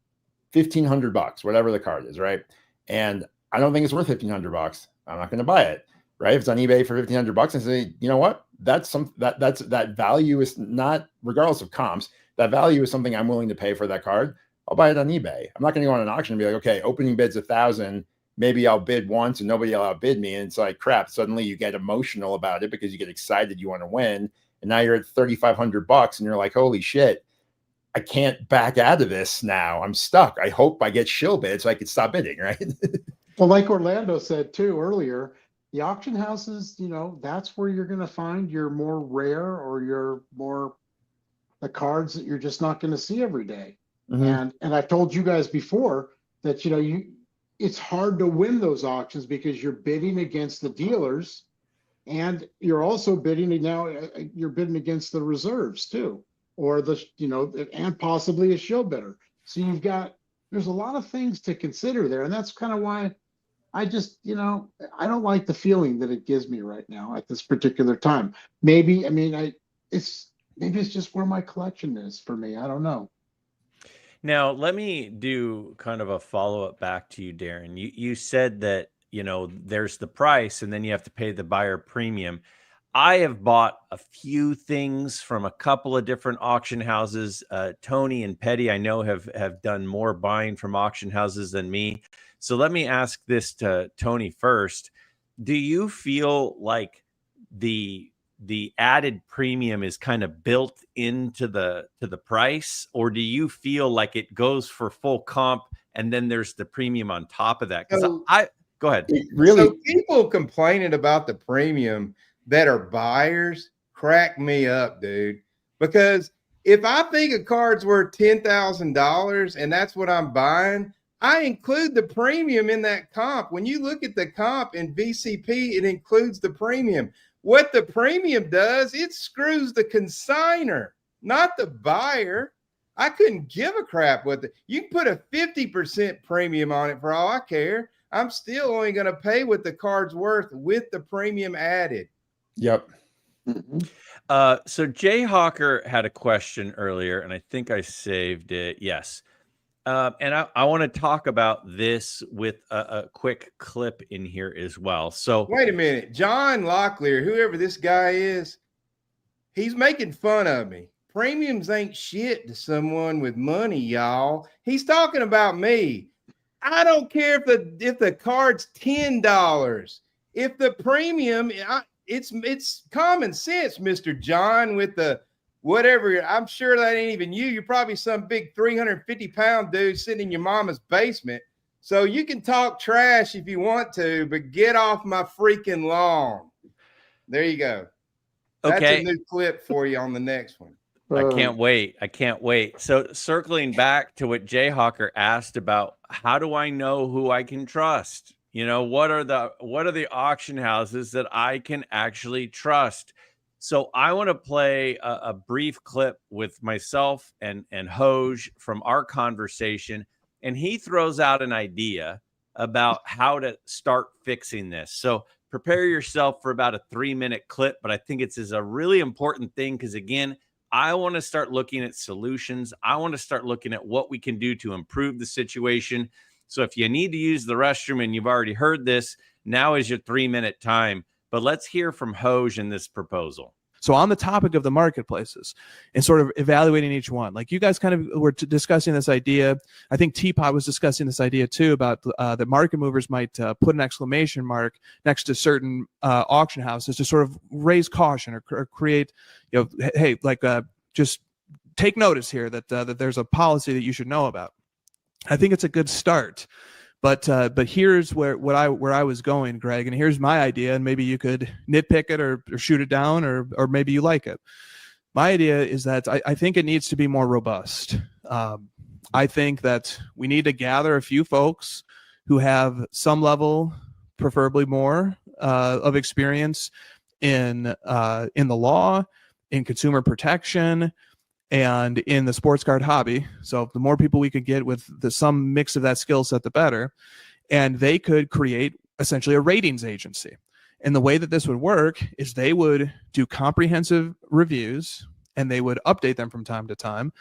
$1,500, whatever the card is, right? And I don't think it's worth $1,500. I'm not going to buy it, right? If it's on eBay for $1,500, and say, you know what? That value is not, regardless of comps, that value is something I'm willing to pay for that card. I'll buy it on eBay. I'm not going to go on an auction and be like, okay, opening bid's 1,000. Maybe I'll bid once and nobody will outbid me. And it's like, crap. Suddenly you get emotional about it because you get excited. You want to win. And now you're at $3,500 and you're like, holy shit, I can't back out of this now. I'm stuck. I hope I get shill bid so I can stop bidding, right? Well, like Orlando said too earlier, the auction houses, that's where you're going to find your more rare or the cards that you're just not going to see every day. Mm-hmm. And I've told you guys before that, it's hard to win those auctions because you're bidding against the dealers, and you're also bidding against the reserves too, or and possibly a show bidder. So there's a lot of things to consider there. And that's kind of why I just, I don't like the feeling that it gives me right now at this particular time. Maybe it's just where my collection is for me. I don't know. Now, let me do kind of a follow-up back to you, Darren. You said that, there's the price and then you have to pay the buyer premium. I have bought a few things from a couple of different auction houses. Tony and Petty, I know, have done more buying from auction houses than me. So let me ask this to Tony first. Do you feel like the added premium is kind of built into the price, or do you feel like it goes for full comp and then there's the premium on top of that? Because go ahead. So people complaining about the premium that are buyers crack me up, dude. Because if I think a card's worth $10,000 and that's what I'm buying, I include the premium in that comp. When you look at the comp in VCP, it includes the premium. What the premium does, it screws the consignor, not the buyer. I couldn't give a crap what you can put a 50% premium on it for all I care. I'm still only going to pay what the card's worth with the premium added. Yep. So Jay Hawker had a question earlier, and I think I saved it. Yes. And I want to talk about this with a quick clip in here as well. So wait a minute. John Locklear, whoever this guy is, he's making fun of me. Premiums ain't shit to someone with money, y'all. He's talking about me. I don't care if the card's $10. If the premium, it's common sense, Mr. John, with the whatever. I'm sure that ain't even you. You're probably some big 350-pound dude sitting in your mama's basement. So you can talk trash if you want to, but get off my freaking lawn. There you go. That's okay. A new clip for you on the next one. I can't wait. I can't wait. So circling back to what Jay Hawker asked about, how do I know who I can trust? What are the auction houses that I can actually trust? So I want to play a brief clip with myself and Hoj from our conversation. And he throws out an idea about how to start fixing this. So prepare yourself for about a 3-minute clip, but I think it's a really important thing because, again, I want to start looking at solutions. I want to start looking at what we can do to improve the situation. So if you need to use the restroom and you've already heard this, Now is your 3-minute time. But let's hear from Hoj in this proposal. So on the topic of the marketplaces and sort of evaluating each one, like you guys kind of were discussing this idea. I think Teapot was discussing this idea too about that market movers might put an exclamation mark next to certain auction houses to sort of raise caution or create, hey, like just take notice here that that there's a policy that you should know about. I think it's a good start. But here's where I was going, Greg, and here's my idea, and maybe you could nitpick it or shoot it down, or maybe you like it. My idea is that I think it needs to be more robust. I think that we need to gather a few folks who have some level, preferably more, of experience in the law, in consumer protection, and in the sports card hobby. So the more people we could get with some mix of that skill set, the better. And they could create essentially a ratings agency. And the way that this would work is they would do comprehensive reviews, and they would update them from time to time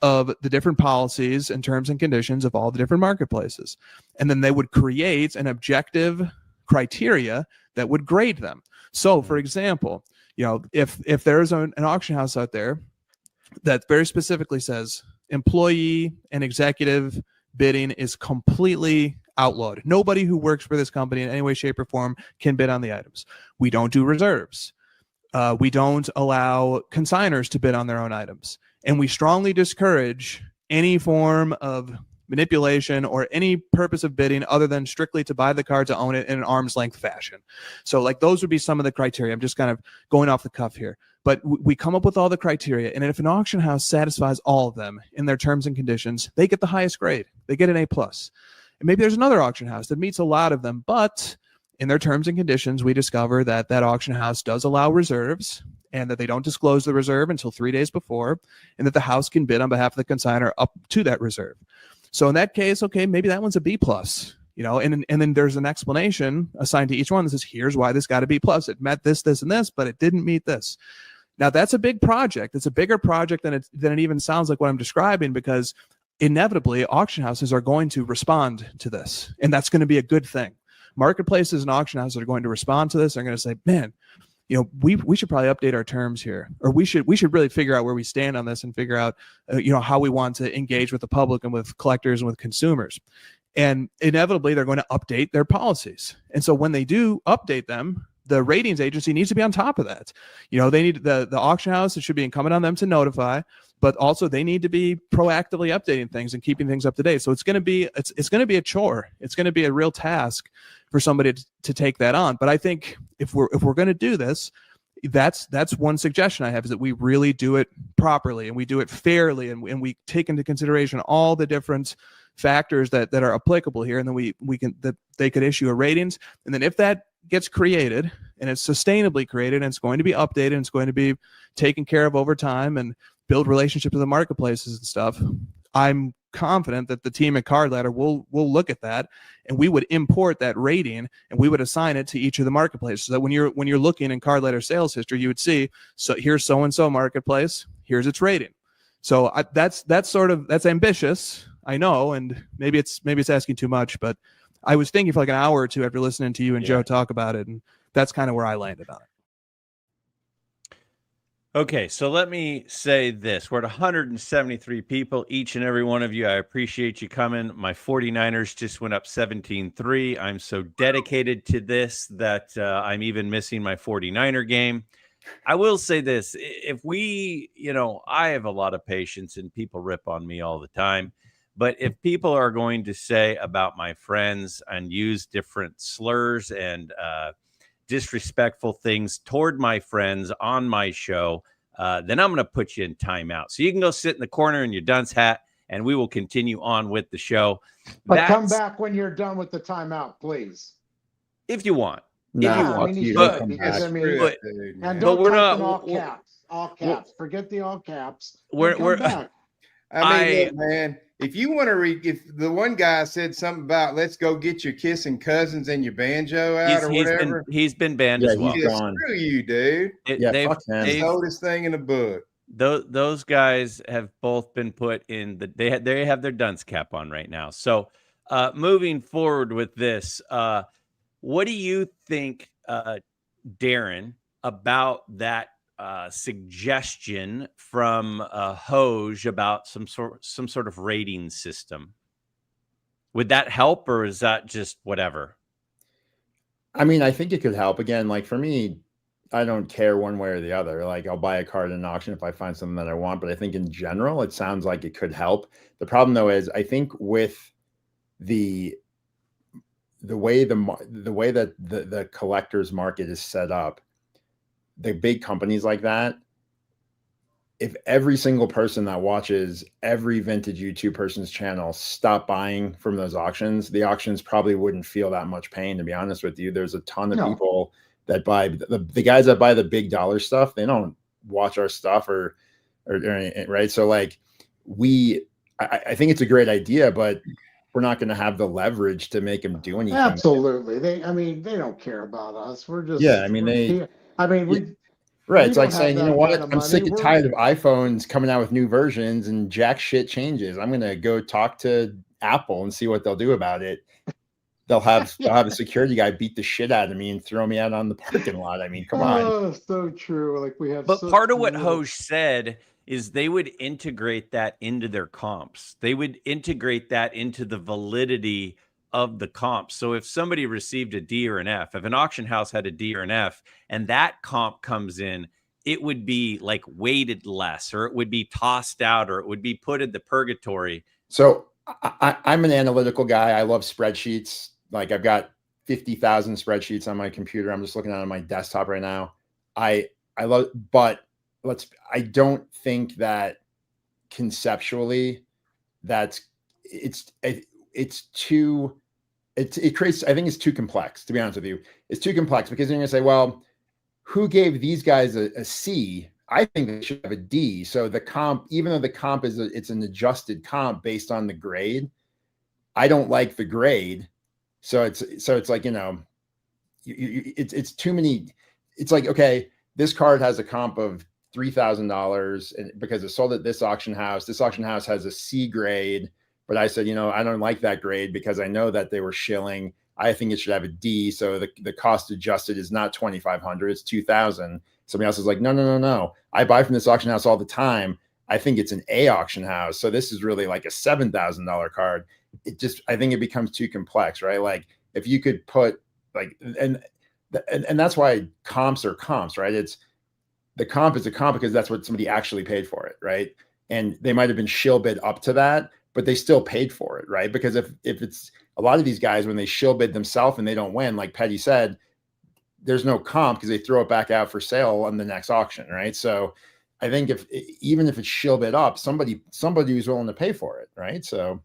of the different policies and terms and conditions of all the different marketplaces. And then they would create an objective criteria that would grade them. So for example, if there's an auction house out there that very specifically says employee and executive bidding is completely outlawed. Nobody who works for this company in any way, shape, or form can bid on the items. We don't do reserves. We don't allow consigners to bid on their own items. And we strongly discourage any form of manipulation or any purpose of bidding other than strictly to buy the card to own it in an arm's length fashion. So like those would be some of the criteria. I'm just kind of going off the cuff here. But we come up with all the criteria, and if an auction house satisfies all of them in their terms and conditions, they get the highest grade. They get an A+. And maybe there's another auction house that meets a lot of them, but in their terms and conditions, we discover that that auction house does allow reserves, and that they don't disclose the reserve until 3 days before, and that the house can bid on behalf of the consignor up to that reserve. So in that case, okay, maybe that one's a B+. And then there's an explanation assigned to each one that says, here's why this got a B+. It met this, this, and this, but it didn't meet this. Now, that's a big project. It's a bigger project than it even sounds like what I'm describing, because inevitably auction houses are going to respond to this, and that's going to be a good thing. Marketplaces and auction houses are going to respond to this. They're going to say, man, we should probably update our terms here, or we should really figure out where we stand on this and figure out, how we want to engage with the public and with collectors and with consumers. And inevitably, they're going to update their policies. And so when they do update them, the ratings agency needs to be on top of that. They need the auction house. It should be incumbent on them to notify, but also they need to be proactively updating things and keeping things up to date. So it's going to be a chore. It's going to be a real task for somebody to take that on. But I think if we're going to do this, that's one suggestion I have, is that we really do it properly and we do it fairly, and we take into consideration all the different factors that are applicable here, and then they could issue a ratings. And then if that gets created and it's sustainably created and it's going to be updated and it's going to be taken care of over time and build relationships with the marketplaces and stuff, I'm confident that the team at Card Ladder will look at that, and we would import that rating and we would assign it to each of the marketplaces. So that when you're looking in Card Ladder sales history, you would see, so here's so-and-so marketplace, here's its rating. So that's ambitious, I know, and maybe it's asking too much, but I was thinking for like an hour or two after listening to you and Joe talk about it, and that's kind of where I landed on it. Okay, so let me say this. We're at 173 people, each and every one of you. I appreciate you coming. My 49ers just went up 17-3. I'm so dedicated to this that I'm even missing my 49er game. I will say this. If we, I have a lot of patience, and people rip on me all the time. But if people are going to say about my friends and use different slurs and disrespectful things toward my friends on my show, then I'm going to put you in timeout. So you can go sit in the corner in your dunce hat, and we will continue on with the show. But come back when you're done with the timeout, please. If you want. No, if you want. And don't type in all caps. All caps. Forget the all caps. We're back. Look, man, if you want to read, if the one guy said something about let's go get your kissing cousins and your banjo out or whatever, he's been banned as well. Screw you, dude. They've oldest thing in the book. Those guys have both been put in they have their dunce cap on right now. So moving forward with this, What do you think, Darren, about that suggestion from Hoj about some sort of rating system? Would that help, or is that just whatever? I mean, I think it could help. Again, like for me, I don't care one way or the other. Like I'll buy a card in an auction if I find something that I want, but I think in general, it sounds like it could help. The problem though is I think with the way that the collector's market is set up, the big companies like that, if every single person that watches every vintage YouTube person's channel stop buying from those auctions, the auctions probably wouldn't feel that much pain, to be honest with you. There's a ton of people that buy the guys that buy the big dollar stuff. They don't watch our stuff or right. So like I think it's a great idea, but we're not going to have the leverage to make them do anything. Absolutely. They don't care about us. We're just, right. It's like saying, you know what? I'm sick and tired of iPhones coming out with new versions and jack shit changes. I'm going to go talk to Apple and see what they'll do about it. They'll have a security guy beat the shit out of me and throw me out on the parking lot. I mean, come on. Oh, so true. Like we have. But part of what Hoj said is they would integrate that into their comps. They would integrate that into the validity of the comp. So if somebody received a D or an F, if an auction house had a D or an F, and that comp comes in, it would be like weighted less, or it would be tossed out, or it would be put in the purgatory. So I'm an analytical guy. I love spreadsheets. Like I've got 50,000 spreadsheets on my computer. I'm just looking at it on my desktop right now. I love, but I don't think that conceptually it creates, I think it's too complex, to be honest with you. It's too complex because you're going to say, well, who gave these guys a C? I think they should have a D. So the comp, even though the comp it's an adjusted comp based on the grade, I don't like the grade. So it's like, it's too many. It's like, okay, this card has a comp of $3,000 and because it sold at this auction house. This auction house has a C grade, but I said, I don't like that grade because I know that they were shilling. I think it should have a D. So the cost adjusted is not $2,500, it's $2,000. Somebody else is like, no. I buy from this auction house all the time. I think it's an A auction house. So this is really like a $7,000 card. I think it becomes too complex, right? Like if you could put like, and that's why comps are comps, right? The comp is a comp because that's what somebody actually paid for it, right? And they might have been shill bid up to that, but they still paid for it, right? Because if it's a lot of these guys, when they shill bid themselves and they don't win, like Petty said, there's no comp because they throw it back out for sale on the next auction, right? So I think even if it's shill bid up, somebody who's willing to pay for it, right? So,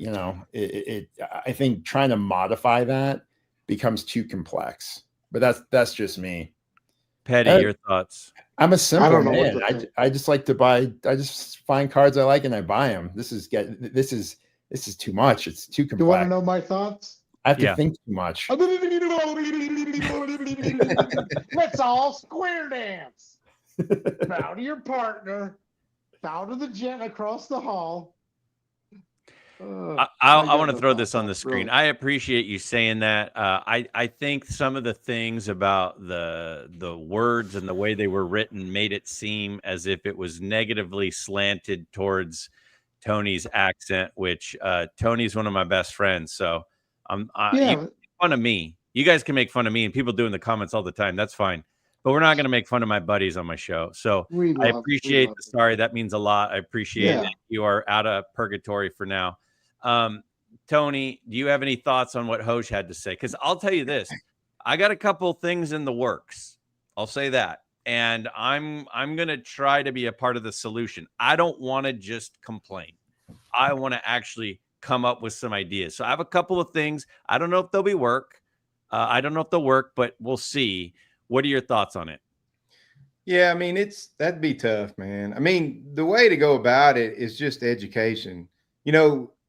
I think trying to modify that becomes too complex, but that's just me. Petty, your thoughts? I'm a simple man. I just like to buy. I just find cards I like and I buy them. This is too much. It's too complex. Do you want to know my thoughts? I have to think too much. Let's all square dance. Bow to your partner. Bow to the gent across the hall. I want to throw this on the screen. I appreciate you saying that. I think some of the things about the words and the way they were written made it seem as if it was negatively slanted towards Tony's accent, which Tony's one of my best friends. So you can make fun of me. You guys can make fun of me, and people do in the comments all the time. That's fine. But we're not going to make fun of my buddies on my show. So I appreciate the sorry. That means a lot. I appreciate that you are out of purgatory for now. Tony, do you have any thoughts on what Hoj had to say? Because I'll tell you this, I got a couple things in the works. I'll say that. And I'm going to try to be a part of the solution. I don't want to just complain. I want to actually come up with some ideas. So I have a couple of things. I don't know if they'll work. I don't know if they'll work, but we'll see. What are your thoughts on it? Yeah, I mean, that'd be tough, man. I mean, the way to go about it is just education.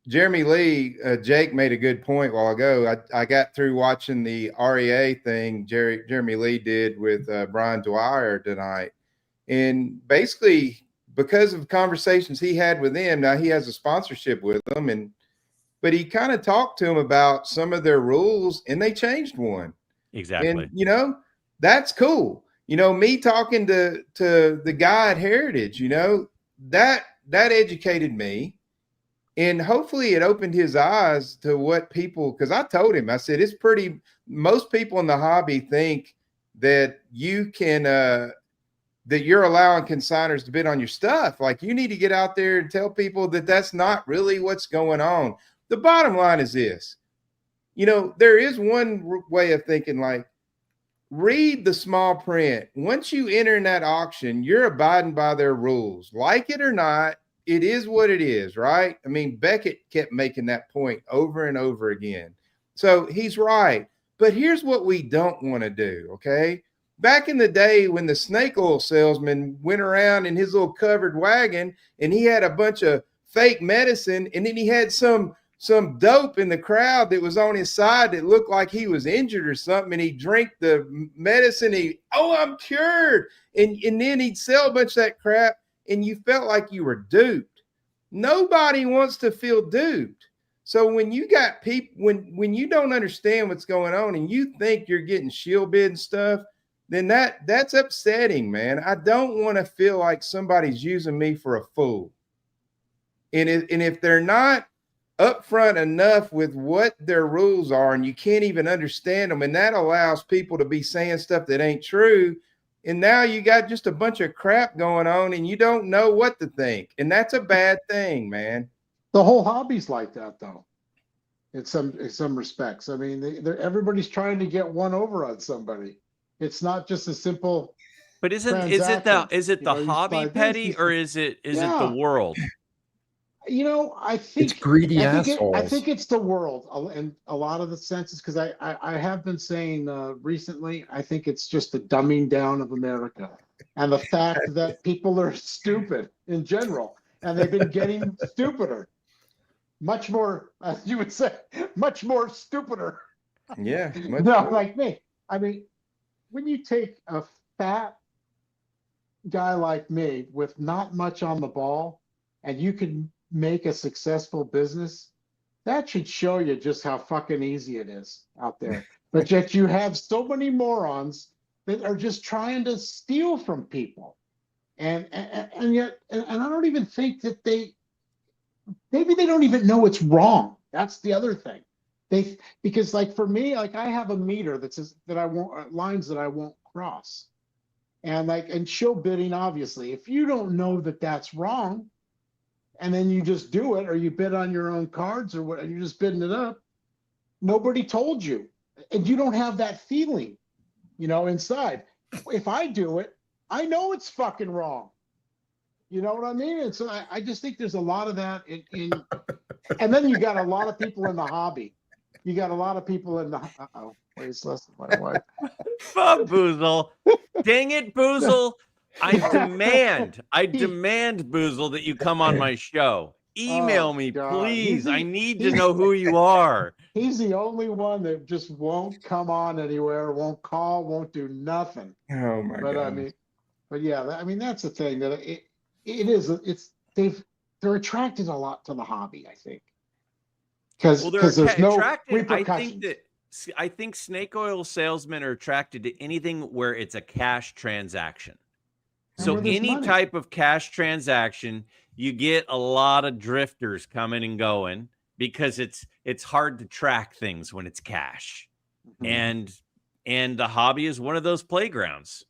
Jeremy Lee, Jake made a good point a while ago. I got through watching the REA thing Jeremy Lee did with Brian Dwyer tonight. And basically, because of conversations he had with them, now he has a sponsorship with them. And but he kind of talked to them about some of their rules, and they changed one. Exactly. And that's cool. Me talking to the guy at Heritage, that educated me, and hopefully it opened his eyes to what people, because I told him, I said, most people in the hobby think that you can that you're allowing consigners to bid on your stuff. Like, you need to get out there and tell people that that's not really what's going on. The bottom line is this, there is one way of thinking, like, read the small print. Once you enter in that auction, you're abiding by their rules. Like it or not, it is what it is, right? I mean, Beckett kept making that point over and over again. So he's right. But here's what we don't want to do, okay? Back in the day when the snake oil salesman went around in his little covered wagon and he had a bunch of fake medicine, and then he had some dope in the crowd that was on his side that looked like he was injured or something, and he drank the medicine, I'm cured. And then he'd sell a bunch of that crap, and you felt like you were duped. Nobody wants to feel duped. So when you got people, when you don't understand what's going on and you think you're getting shill bid and stuff, then that's upsetting, man. I don't want to feel like somebody's using me for a fool. And if they're not upfront enough with what their rules are, and you can't even understand them, and that allows people to be saying stuff that ain't true, and now you got just a bunch of crap going on and you don't know what to think, and that's a bad thing, man. The whole hobby's like that, though, in some respects. I mean, everybody's trying to get one over on somebody. It's not just a simple. But is it the hobby, Petty, or is it the world? I think it's greedy assholes. I think it's the world in a lot of the senses, because I have been saying recently, I think it's just the dumbing down of America and the fact that people are stupid in general, and they've been getting stupider, much more, as you would say, much more stupider. Yeah. Like me. I mean, when you take a fat guy like me with not much on the ball, and you can make a successful business, that should show you just how fucking easy it is out there. But yet you have so many morons that are just trying to steal from people, and yet I don't even think that maybe they don't even know it's wrong. That's the other thing. Because like for me, like I have a meter that says that I won't, lines that I won't cross, and shill bidding, obviously, if you don't know that that's wrong, and then you just do it, or you bid on your own cards, or what, you're just bidding it up, nobody told you, and you don't have that feeling, inside. If I do it, I know it's fucking wrong. You know what I mean? And so I just think there's a lot of that and then you got a lot of people in the hobby. You got a lot of people in the. Wait, it's less than my wife. Fuck Boozle. Dang it, Boozle. I demand, Boozle, that you come on my show. Email me, please. I need to know who you are. He's the only one that just won't come on anywhere, won't call, won't do nothing. Oh my God. I mean, that's the thing, that they're attracted a lot to the hobby, I think. Because there's no repercussions. I think snake oil salesmen are attracted to anything where it's a cash transaction. So any type of cash transaction, you get a lot of drifters coming and going, because it's hard to track things when it's cash. Mm-hmm. And the hobby is one of those playgrounds.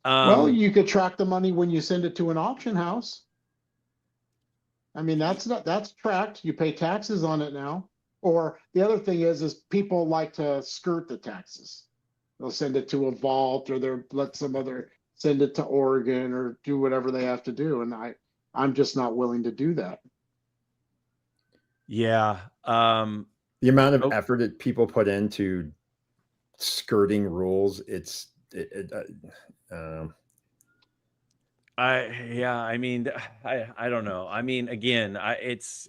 Well, you could track the money when you send it to an auction house. I mean, that's tracked. You pay taxes on it now. Or the other thing is people like to skirt the taxes. They'll send it to a vault, or they'll let some other send it to Oregon, or do whatever they have to do. And I'm just not willing to do that. Yeah. The amount of effort that people put into skirting rules, I mean, I don't know. I mean, again, it's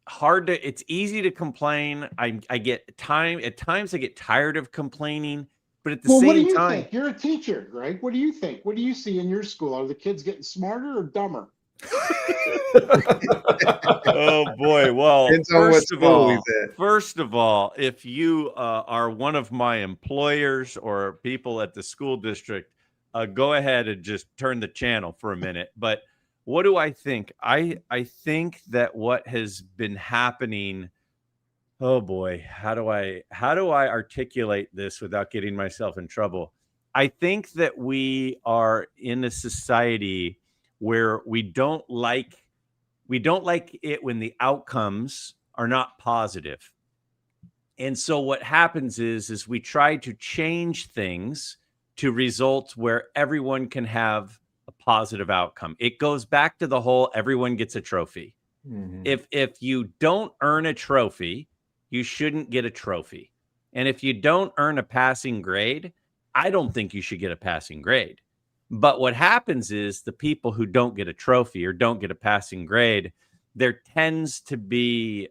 hard to, it's easy to complain. I get at times I get tired of complaining, but at the same time, what do you think? You're a teacher, right? What do you think? What do you see in your school? Are the kids getting smarter or dumber? Oh boy. Well, Depends on what school he's at. first of all, if you are one of my employers or people at the school district, go ahead and just turn the channel for a minute. But what do I think? I think that what has been happening. Oh boy, how do I articulate this without getting myself in trouble? I think that we are in a society where we don't like it when the outcomes are not positive. And so what happens is we try to change things to results where everyone can have a positive outcome. It goes back to the whole everyone gets a trophy. If you don't earn a trophy, you shouldn't get a trophy. And if you don't earn a passing grade, I don't think you should get a passing grade. But what happens is the people who don't get a trophy or don't get a passing grade, there tends to be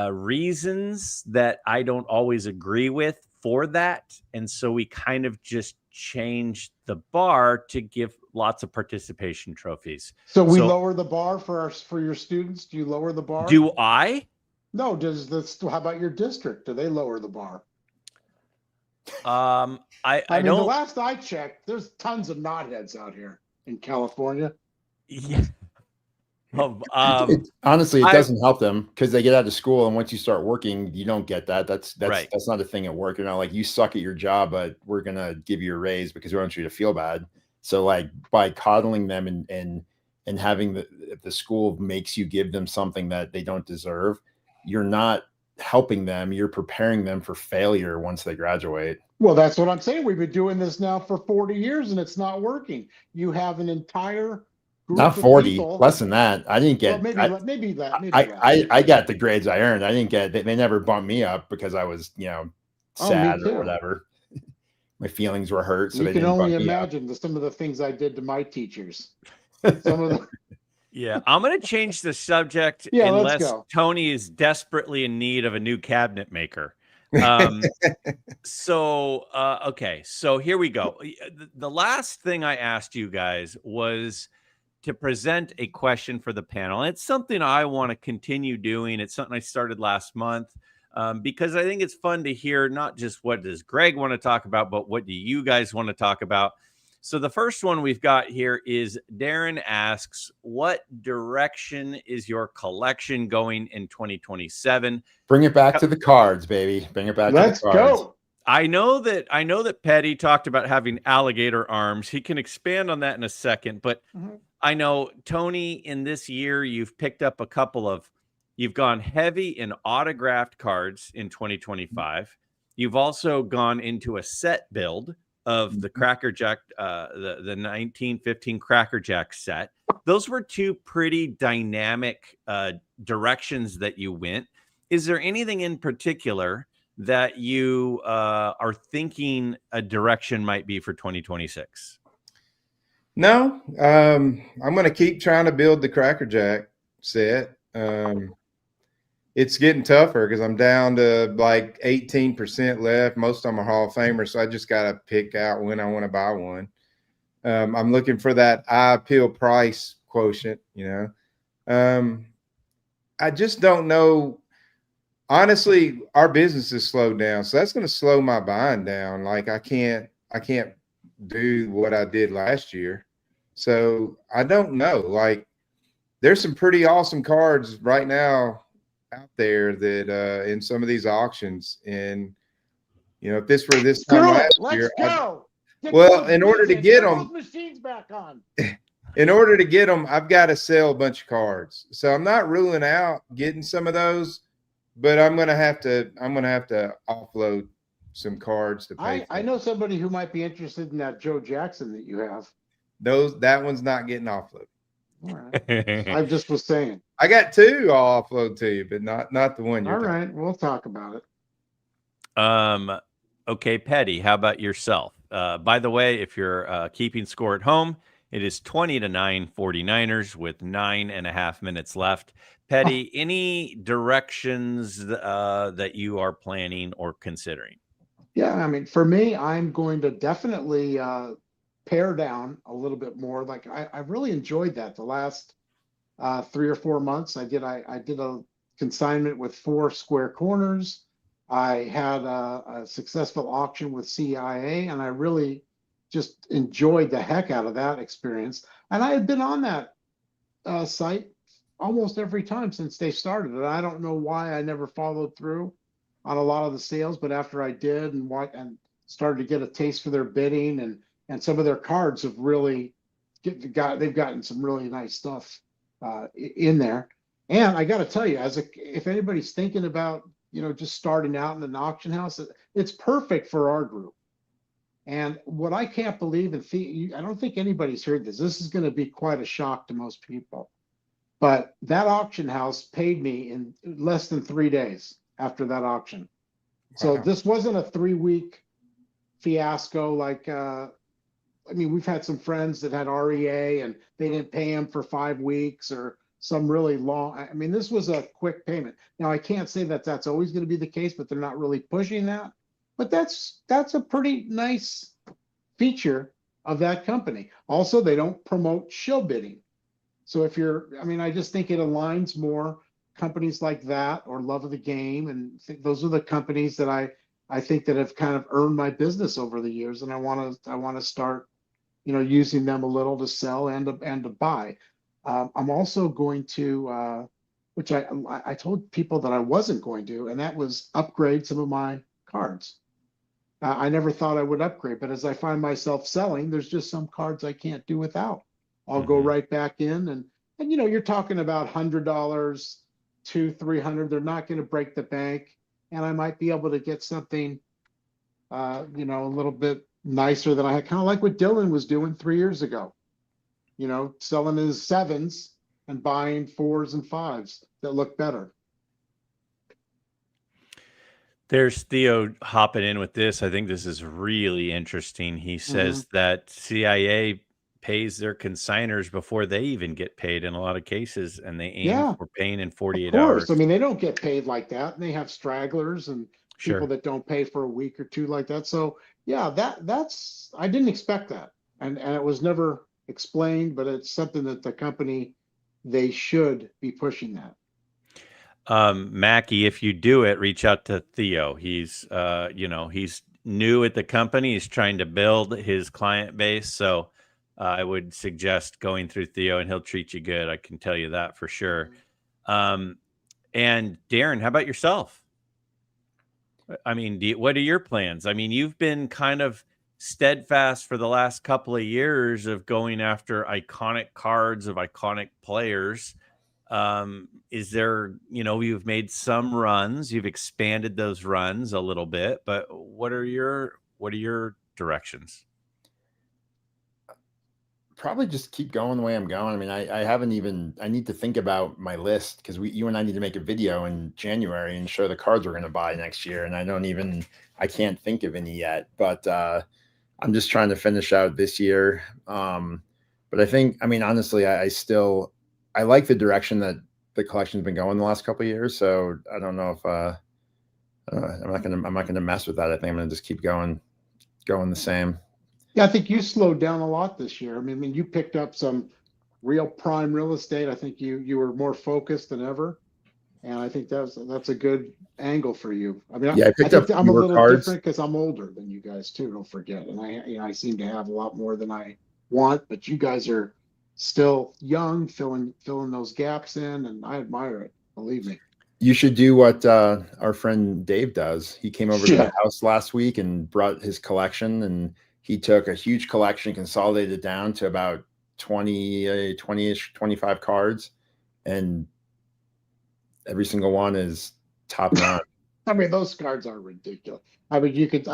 reasons that I don't always agree with for that. And so we kind of just changed the bar to give lots of participation trophies. So we lower the bar for your students. Do you lower the bar? Do I? No. Does this? How about your district? Do they lower the bar? I mean, don't. The last I checked, there's tons of knotheads out here in California. Yeah. Honestly, it doesn't help them because they get out of school, and once you start working, you don't get that. That's right. That's not a thing at work. You're not like, you suck at your job, but we're gonna give you a raise because we want you to feel bad. So like by coddling them and having the school makes you give them something that they don't deserve, you're not helping them. You're preparing them for failure once they graduate. Well, that's what I'm saying. We've been doing this now for 40 years and it's not working. You have an entire group not 40, less than that. I didn't get. Well, maybe that. I got the grades I earned. I didn't get. They never bumped me up because I was, sad or whatever. My feelings were hurt, so you can only imagine some of the things I did to my teachers. Some of the. Yeah, I'm going to change the subject unless Tony is desperately in need of a new cabinet maker. Okay, so here we go. The last thing I asked you guys was to present a question for the panel. And it's something I want to continue doing. It's something I started last month because I think it's fun to hear not just what does Greg want to talk about, but what do you guys want to talk about? So the first one we've got here is Darren asks, what direction is your collection going in 2027? Bring it back to the cards, baby. Bring it back. Let's to the cards. go. I know that Petty talked about having alligator arms. He can expand on that in a second, but I know, Tony, in this year, you've picked up you've gone heavy in autographed cards in 2025. You've also gone into a set build of the Cracker Jack, the 1915 Cracker Jack set. Those were two pretty dynamic directions that you went. Is there anything in particular that you are thinking a direction might be for 2026? No, I'm going to keep trying to build the Cracker Jack set. It's getting tougher because I'm down to like 18% left. Most of them are Hall of Famers, so I just got to pick out when I want to buy one. I'm looking for that eye appeal price quotient, I just don't know. Honestly, our business is slowed down, so that's going to slow my buying down. Like I can't do what I did last year. So I don't know. Like there's some pretty awesome cards right now out there that in some of these auctions. And if this were this time last year, in order to get them machines back on. In order to get them, I've got to sell a bunch of cards. So I'm not ruling out getting some of those, but I'm gonna have to offload some cards to pay. I know somebody who might be interested in that Joe Jackson that you have. That one's not getting offloaded. All right. I just was saying. I got two I'll offload to you, but not the one you're all right. We'll talk about it. Okay, Petty, how about yourself? By the way, if you're keeping score at home, it is 20-9 49ers with 9.5 minutes left. Petty, any directions that you are planning or considering? Yeah, I mean, for me, I'm going to definitely pare down a little bit more. Like I really enjoyed that the last 3 or 4 months. I did a consignment with 4 square corners. I had a successful auction with CIA, and I really just enjoyed the heck out of that experience. And I had been on that site almost every time since they started. And I don't know why I never followed through on a lot of the sales, but after I did and started to get a taste for their bidding, and some of their cards have really they've gotten some really nice stuff in there. And I got to tell you, if anybody's thinking about, just starting out in an auction house, it's perfect for our group. And what I can't believe, and I don't think anybody's heard this. This is going to be quite a shock to most people. But that auction house paid me in less than 3 days after that auction. So this wasn't a 3-week fiasco. Like, we've had some friends that had REA and they didn't pay them for 5 weeks, or some really long. This was a quick payment. Now, I can't say that that's always going to be the case, but they're not really pushing that. But that's a pretty nice feature of that company. Also, they don't promote shill bidding. So I just think it aligns more companies like that, or Love of the Game, and those are the companies that I think that have kind of earned my business over the years, and I want to start, using them a little to sell and to buy. I'm also going to, which I told people that I wasn't going to, and that was upgrade some of my cards. I never thought I would upgrade, but as I find myself selling, there's just some cards I can't do without. I'll go right back in, and you're talking about $100, $200-300. They're not going to break the bank, and I might be able to get something, a little bit nicer than I had. Kind of like what Dylan was doing 3 years ago. Selling his 7s and buying 4s and 5s that look better. There's Theo hopping in with this. I think this is really interesting. He says that CIA pays their consigners before they even get paid in a lot of cases, and they aim for paying in 48 hours. They don't get paid like that, and they have stragglers and people that don't pay for a week or two like that. So that's I didn't expect that, and it was never explained, but it's something that the company, they should be pushing that. Mackie, if you do it, reach out to Theo. He's he's new at the company. He's trying to build his client base. So I would suggest going through Theo, and he'll treat you good. I can tell you that for sure. And Darren, how about yourself? What are your plans? You've been kind of steadfast for the last couple of years of going after iconic cards of iconic players. Is there, you've made some runs, you've expanded those runs a little bit, but what are your directions? Probably just keep going the way I'm going. I need to think about my list, because you and I need to make a video in January and show the cards we're going to buy next year. And I can't think of any yet, but, I'm just trying to finish out this year. But I think, honestly, I like the direction that the collection's been going the last couple of years. So I don't know if I'm not gonna mess with that. I think I'm gonna just keep going the same. Yeah, I think you slowed down a lot this year. You picked up some real prime real estate. I think you were more focused than ever, and I think that's a good angle for you. I picked up. I'm a little different because I'm older than you guys too. Don't forget, and I seem to have a lot more than I want, but you guys are still young, filling those gaps in, and I admire it. Believe me. You should do what our friend Dave does. He came over to the house last week and brought his collection, and he took a huge collection, consolidated it down to about 20-ish, 25 cards, and every single one is top notch. Those cards are ridiculous. I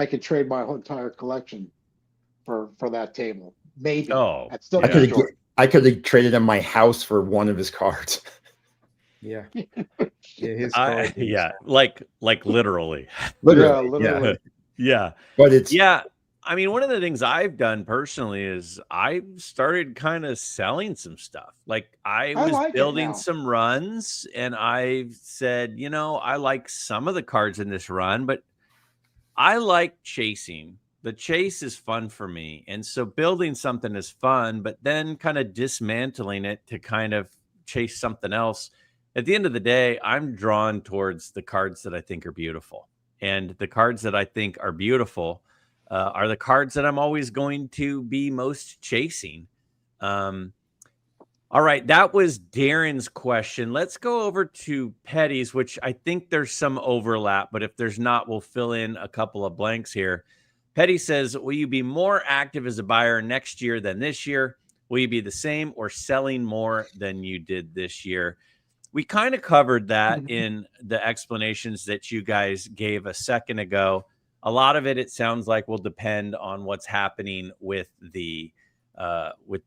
could trade my whole entire collection for that table. Maybe. Oh, I could have traded him my house for one of his cards. Yeah. His cards. Like literally. Literally. Yeah. But it's one of the things I've done personally is I've started kind of selling some stuff. Like I was building some runs, and I said, I like some of the cards in this run, but I like chasing The chase is fun for me. And so building something is fun, but then kind of dismantling it to kind of chase something else. At the end of the day, I'm drawn towards the cards that I think are beautiful. And the cards that I think are beautiful are the cards that I'm always going to be most chasing. All right, that was Darren's question. Let's go over to Petty's, which I think there's some overlap, but if there's not, we'll fill in a couple of blanks here. Petty says, will you be more active as a buyer next year than this year? Will you be the same or selling more than you did this year? We kind of covered that in the explanations that you guys gave a second ago. A lot of it sounds like will depend on what's happening with the with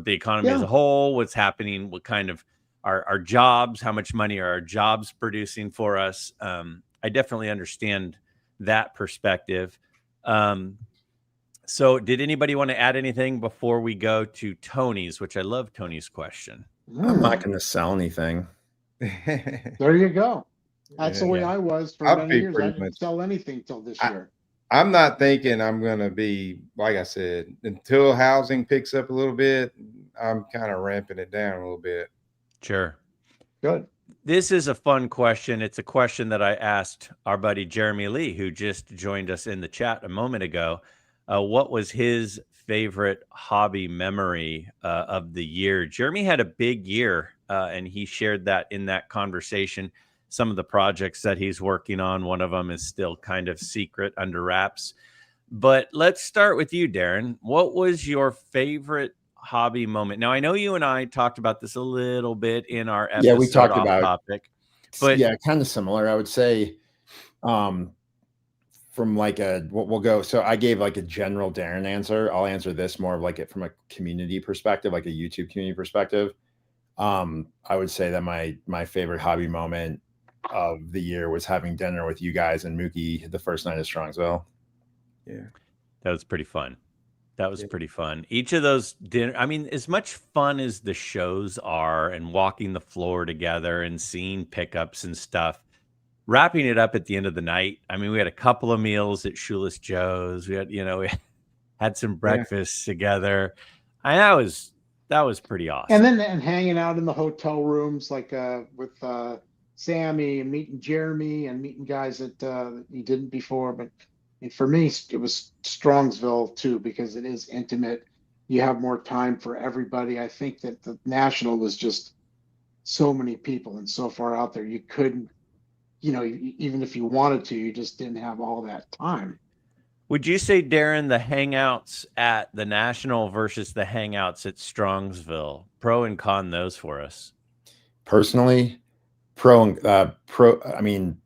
the economy as a whole, what's happening, what kind of our jobs, how much money are our jobs producing for us. I definitely understand that perspective. So did anybody want to add anything before we go to Tony's, which I love Tony's question? I'm not going to sell anything. There you go. That's the way I was for many years. I didn't sell anything till this year. I'm not thinking I'm going to be, like I said, until housing picks up a little bit, I'm kind of ramping it down a little bit. Sure. Good. This is a fun question. It's a question that I asked our buddy Jeremy Lee, who just joined us in the chat a moment ago. What was his favorite hobby memory of the year? Jeremy had a big year, and he shared that in that conversation. Some of the projects that he's working on, one of them is still kind of secret under wraps. But let's start with you, Darren. What was your favorite hobby moment? Now, I know you and I talked about this a little bit in our episode. Yeah, we talked about topic, but yeah, kind of similar. I would say from like we'll go. So I gave like a general Darren answer. I'll answer this more of like it from a community perspective, like a YouTube community perspective. I would say that my favorite hobby moment of the year was having dinner with you guys and Mookie the first night of Strongsville. Yeah, that was pretty fun. That was pretty fun. Each of those dinner, I mean, as much fun as the shows are and walking the floor together and seeing pickups and stuff, wrapping it up at the end of the night. I mean, we had a couple of meals at Shoeless Joe's. We had, we had some breakfast together. That was pretty awesome. And hanging out in the hotel rooms, like with Sammy and meeting Jeremy and meeting guys that you didn't before. But for me, it was Strongsville too, because it is intimate. You have more time for everybody. I think that the National was just so many people and so far out there, you couldn't, even if you wanted to, you just didn't have all that time. Would you say, Darren, the hangouts at the National versus the hangouts at Strongsville, pro and con those for us? Personally, I mean,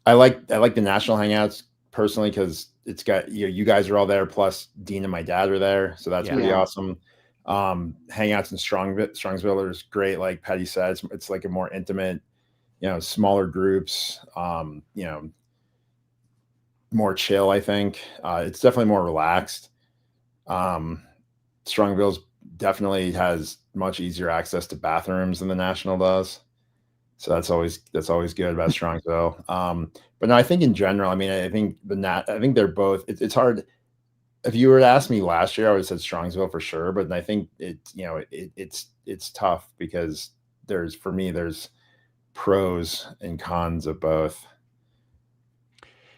I like the National hangouts personally because it's got you guys are all there, plus Dean and my dad are there, so that's pretty awesome. Hangouts in Strongsville is great, like Patty said. It's like a more intimate, smaller groups, more chill. I think it's definitely more relaxed. Strongville's definitely has much easier access to bathrooms than the National does. So that's always good about Strongsville. But no, I think in general, I mean, I think they're both. It's hard. If you were to ask me last year, I would have said Strongsville for sure. But I think it's tough because there's pros and cons of both.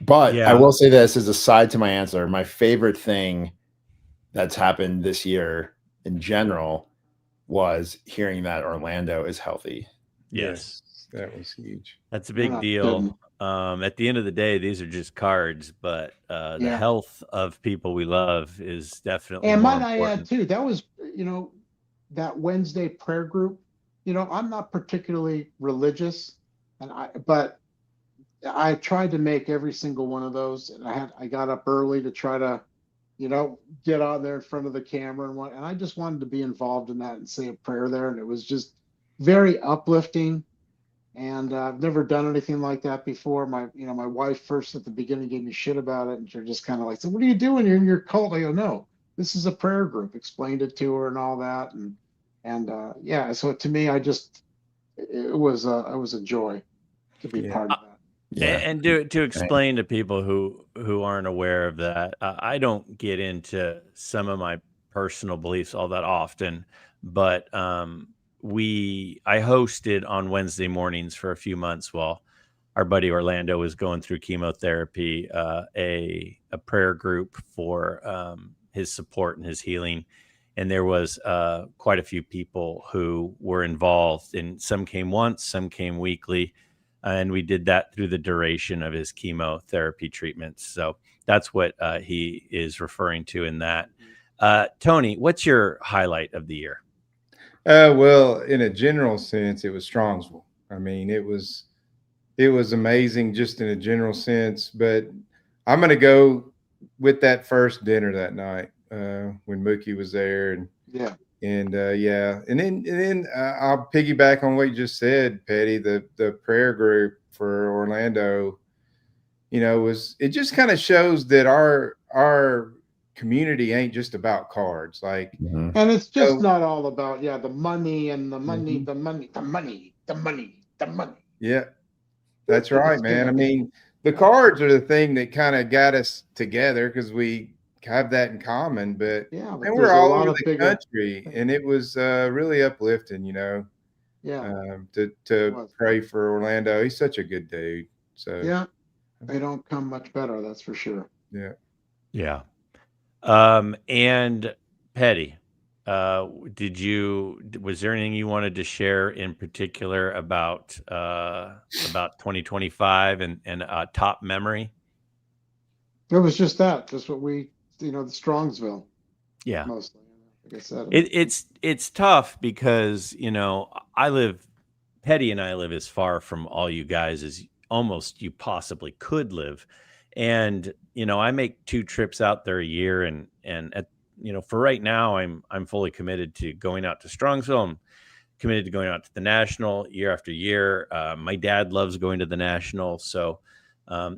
But I will say this as a side to my answer. My favorite thing that's happened this year in general was hearing that Orlando is healthy. Yes. That was huge. That's a big deal. At the end of the day, these are just cards, but the health of people we love is definitely and more might important. I add too, that was, that Wednesday prayer group, I'm not particularly religious, but I tried to make every single one of those, and I got up early to try to, get out there in front of the camera and I just wanted to be involved in that and say a prayer there, and it was just very uplifting. And I've never done anything like that before. My wife first at the beginning gave me shit about it, and she just kind of like said, "What are you doing? You're in your cult." I go, "No, this is a prayer group." Explained it to her and all that, and so to me, it was a joy to be part of that. Yeah. And to explain to people who aren't aware of that, I don't get into some of my personal beliefs all that often, but I hosted on Wednesday mornings for a few months while our buddy Orlando was going through chemotherapy, a prayer group for his support and his healing. And there was quite a few people who were involved, and some came once, some came weekly. And we did that through the duration of his chemotherapy treatments. So that's what he is referring to in that. Tony, what's your highlight of the year? Well, in a general sense, it was Strongsville. I mean, it was amazing just in a general sense. But I'm going to go with that first dinner that night when Mookie was there, and then I'll piggyback on what you just said, Petty. The prayer group for Orlando, it just kind of shows that our community ain't just about cards, like, and it's just not all about the money and the money, the money, the money, the money, the money. Yeah, that's right, man. I mean, the cards are the thing that kind of got us together because we have that in common, but and we're all over the country, and it was really uplifting, to pray for Orlando. He's such a good dude. So they don't come much better, that's for sure. Yeah. And Petty, was there anything you wanted to share in particular about 2025 and top memory? It was just what we, the Strongsville. Yeah. Mostly, like I said. It's tough because, Petty and I live as far from all you guys as almost you possibly could live. And, I make 2 trips out there a year, and for right now, I'm fully committed to going out to Strongsville. I'm committed to going out to the National year after year. My dad loves going to the National. So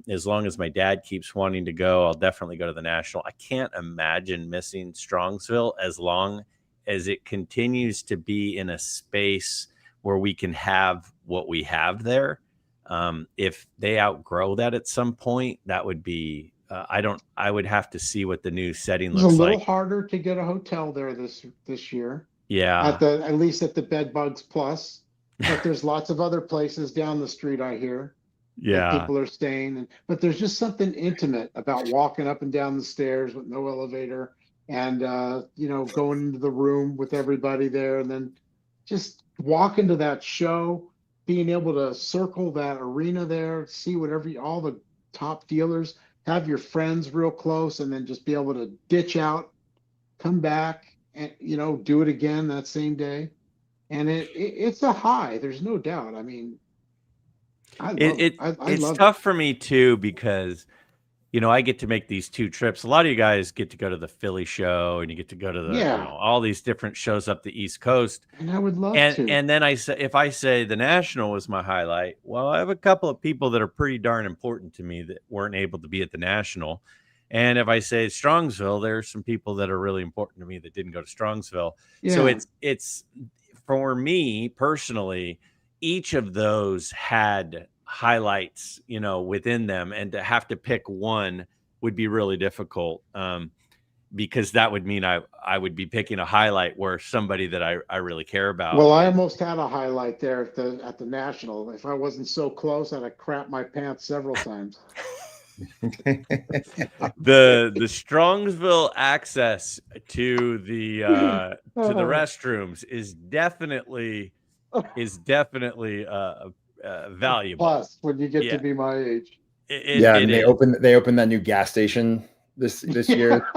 as long as my dad keeps wanting to go, I'll definitely go to the National. I can't imagine missing Strongsville as long as it continues to be in a space where we can have what we have there. If they outgrow that at some point, that would be, I would have to see what the new setting looks like. It's a little harder to get a hotel there this year. Yeah. At least at the Bed Bugs Plus, but there's lots of other places down the street, I hear. Yeah. People are staying, but there's just something intimate about walking up and down the stairs with no elevator and, going into the room with everybody there, and then just walk into that show, being able to circle that arena there, see all the top dealers, have your friends real close, and then just be able to ditch out, come back, and do it again that same day. And it's a high. There's no doubt. I mean, it's tough for me too because I get to make these 2 trips. A lot of you guys get to go to the Philly show, and you get to go to all these different shows up the East Coast. And I would love to. And then if I say the National was my highlight, well, I have a couple of people that are pretty darn important to me that weren't able to be at the National. And if I say Strongsville, there's some people that are really important to me that didn't go to Strongsville. Yeah. So it's for me personally, each of those had highlights, within them, and to have to pick one would be really difficult, because that would mean I would be picking a highlight where somebody that I really care about. Well, I almost had a highlight there at the National. If I wasn't so close, I'd have crapped my pants several times. the Strongsville access to the restrooms is definitely valuable. Plus, when you get to be my age. And they opened that new gas station this year.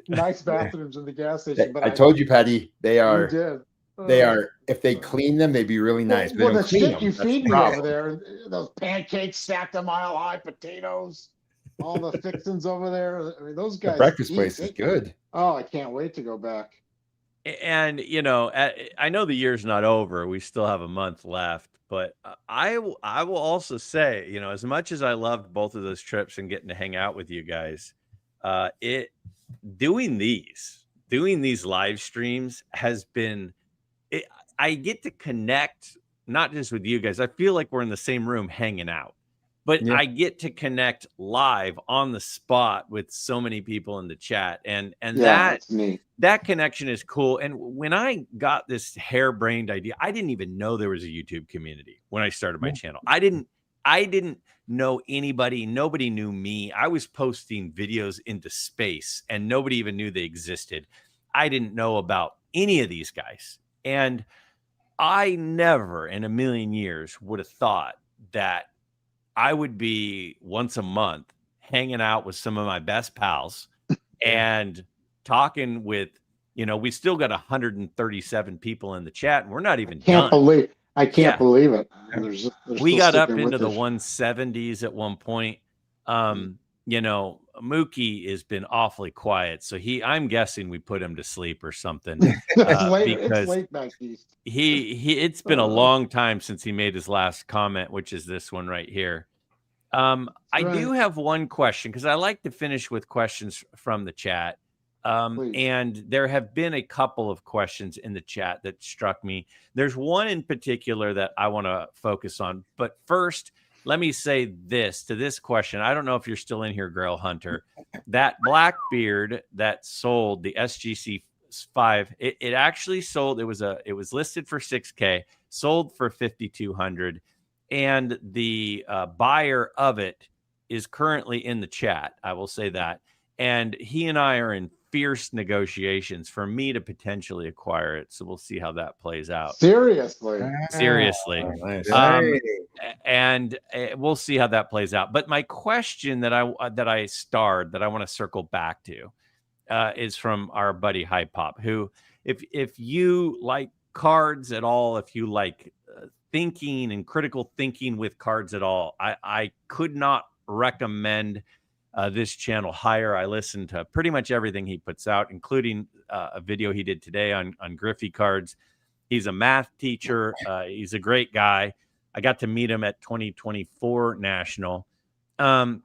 Nice bathrooms in the gas station. But I told you, Patty, they are. You did. They are. If they clean them, they'd be really nice. Well, the shit you feed me over there, those pancakes stacked a mile high, potatoes, all the fixings over there. I mean, those guys. The breakfast place is good. Oh, I can't wait to go back. And I know the year's not over. We still have a month left, but I will also say, as much as I loved both of those trips and getting to hang out with you guys, doing these live streams has been. I get to connect not just with you guys. I feel like we're in the same room hanging out. but Yeah. I get to connect live on the spot with so many people in the chat. And that's neat. that connection is cool. And when I got this harebrained idea, I didn't even know there was a YouTube community when I started my channel. I didn't know anybody. Nobody knew me. I was posting videos into space and nobody even knew they existed. I didn't know about any of these guys. And I never in a million years would have thought that I would be once a month hanging out with some of my best pals and talking with, we still got 137 people in the chat and we're not even done. I can't believe it. We got up into the 170s at one point. Mookie has been awfully quiet. So I'm guessing we put him to sleep or something. It's late back east. It's been a long time since he made his last comment, which is this one right here. I do have one question because I like to finish with questions from the chat. And there have been a couple of questions in the chat that struck me. There's one in particular that I want to focus on. But first, let me say this to this question. I don't know if you're still in here, Grail Hunter. That Blackbeard that sold the SGC 5, it actually sold. It was listed for $6K, sold for $5,200. And the buyer of it is currently in the chat. I will say that. And he and I are in fierce negotiations for me to potentially acquire it. So we'll see how that plays out. Seriously. Oh, nice. And we'll see how that plays out. But my question that I want to circle back to is from our buddy High Pop, who, if you like cards at all, if you like thinking and critical thinking with cards at all, I could not recommend this channel higher. I listen to pretty much everything he puts out, including a video he did today on Griffey cards. He's a math teacher. He's a great guy. I got to meet him at 2024 National. And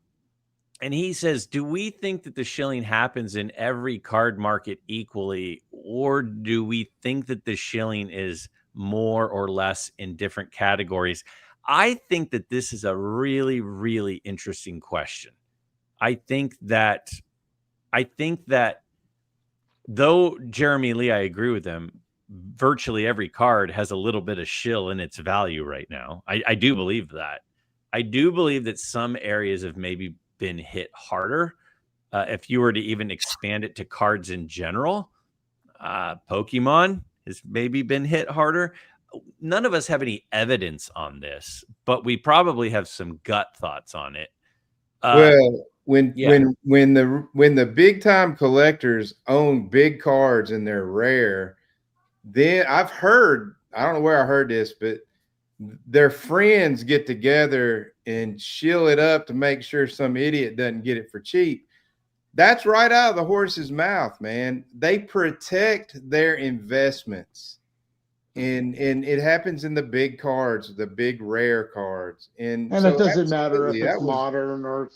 he says, do we think that the shilling happens in every card market equally, or do we think that the shilling is more or less in different categories? I think that this is a really, really interesting question. I think that though Jeremy Lee, I agree with him, virtually every card has a little bit of shill in its value right now. I do believe that. I do believe that some areas have maybe been hit harder. If you were to even expand it to cards in general, Pokemon has maybe been hit harder. None of us have any evidence on this, but we probably have some gut thoughts on it. When the big time collectors own big cards and they're rare, then I've heard, I don't know where I heard this, but their friends get together and shill it up to make sure some idiot doesn't get it for cheap. That's right out of the horse's mouth, man. They protect their investments. And it happens in the big cards, the big rare cards. And so it doesn't matter if it's modern or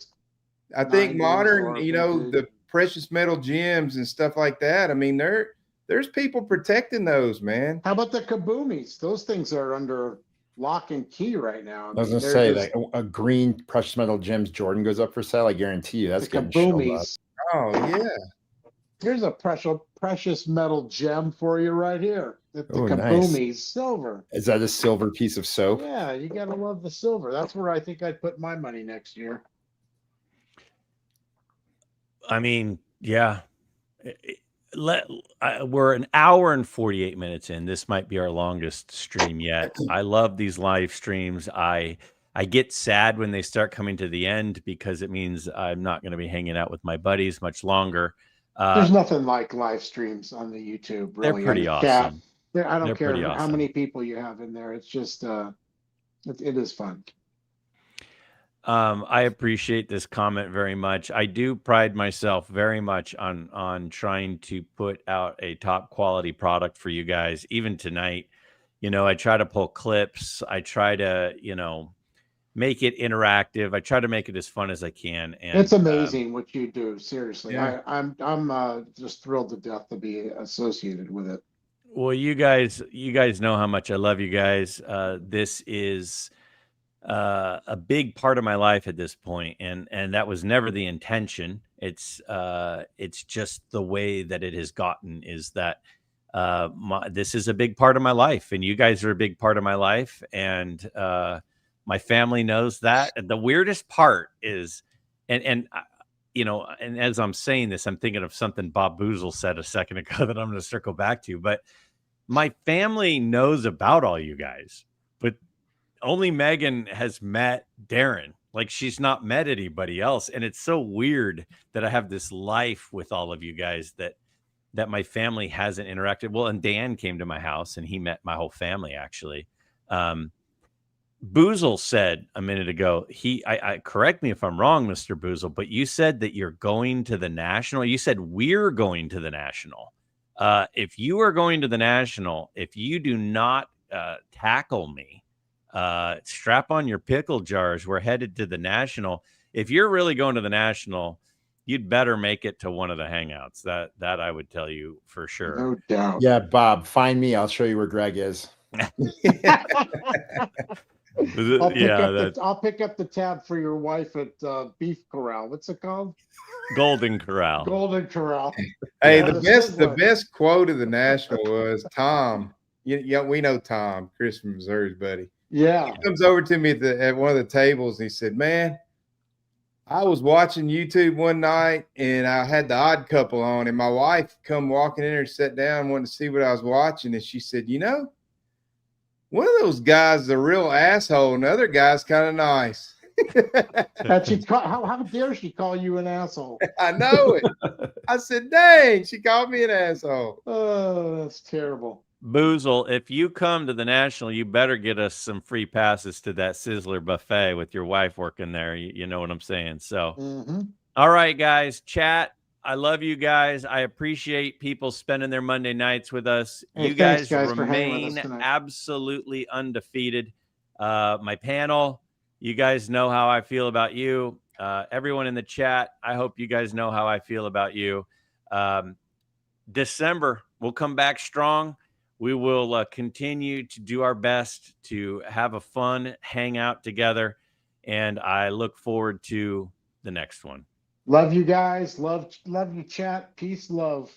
I think modern, the precious metal gems and stuff like that. I mean, there's people protecting those, man. How about the kaboomies? Those things are under lock and key right now. I was gonna say, like a green precious metal gems Jordan goes up for sale. I guarantee you that's getting kaboomies. Oh yeah. Here's a precious metal gem for you right here. The kaboomies, nice. Silver. Is that a silver piece of soap? Yeah, you gotta love the silver. That's where I think I'd put my money next year. I mean, yeah. We're an hour and 48 minutes in. This might be our longest stream yet. I love these live streams. I get sad when they start coming to the end because it means I'm not going to be hanging out with my buddies much longer. There's nothing like live streams on the YouTube. Really. They're pretty awesome. I don't care how many people you have in there. It's just, it is fun. I appreciate this comment very much. I do pride myself very much on trying to put out a top quality product for you guys. Even tonight, I try to pull clips. I try to, make it interactive. I try to make it as fun as I can. And it's amazing what you do. Seriously. Yeah. I'm just thrilled to death to be associated with it. Well, you guys know how much I love you guys. This is a big part of my life at this point, and that was never the intention. It's just the way that it has gotten, is that this is a big part of my life, and you guys are a big part of my life, and my family knows that. And the weirdest part is, and you know, and as I'm saying this, I'm thinking of something Bob Boozle said a second ago that I'm going to circle back to. But my family knows about all you guys, but only Megan has met Darren. Like, she's not met anybody else. And it's so weird that I have this life with all of you guys that my family hasn't interacted. Well, and Dan came to my house and he met my whole family, actually. Boozle said a minute ago, I correct me if I'm wrong, Mr. Boozle, but you said that you're going to the National. You said we're going to the National. If you are going to the National, if you do not tackle me, strap on your pickle jars. We're headed to the National. If you're really going to the National, you'd better make it to one of the hangouts. That I would tell you for sure. No doubt. Yeah, Bob, find me. I'll show you where Greg is. I'll pick up the tab for your wife at Beef Corral. What's it called? Golden Corral. Golden Corral. Hey, Yeah, the best quote of the National was Tom. Yeah, we know Tom, Chris from Missouri's buddy. Yeah. He comes over to me at one of the tables and he said, "Man, I was watching YouTube one night and I had the Odd Couple on, and my wife come walking in there, sat down, wanted to see what I was watching, and she said, you know, one of those guys is a real asshole, and the other guy's kind of nice." How dare she call you an asshole? I know it. I said, "Dang, she called me an asshole." Oh, that's terrible. Boozle, if you come to the National, you better get us some free passes to that Sizzler buffet with your wife working there. You know what I'm saying? So, All right, guys, chat. I love you guys. I appreciate people spending their Monday nights with us. Hey, you guys for hanging remain with us tonight. absolutely undefeated. My panel, you guys know how I feel about you. Everyone in the chat, I hope you guys know how I feel about you. December, we'll come back strong. We will continue to do our best to have a fun hangout together. And I look forward to the next one. Love you guys. Love you, chat. Peace, love.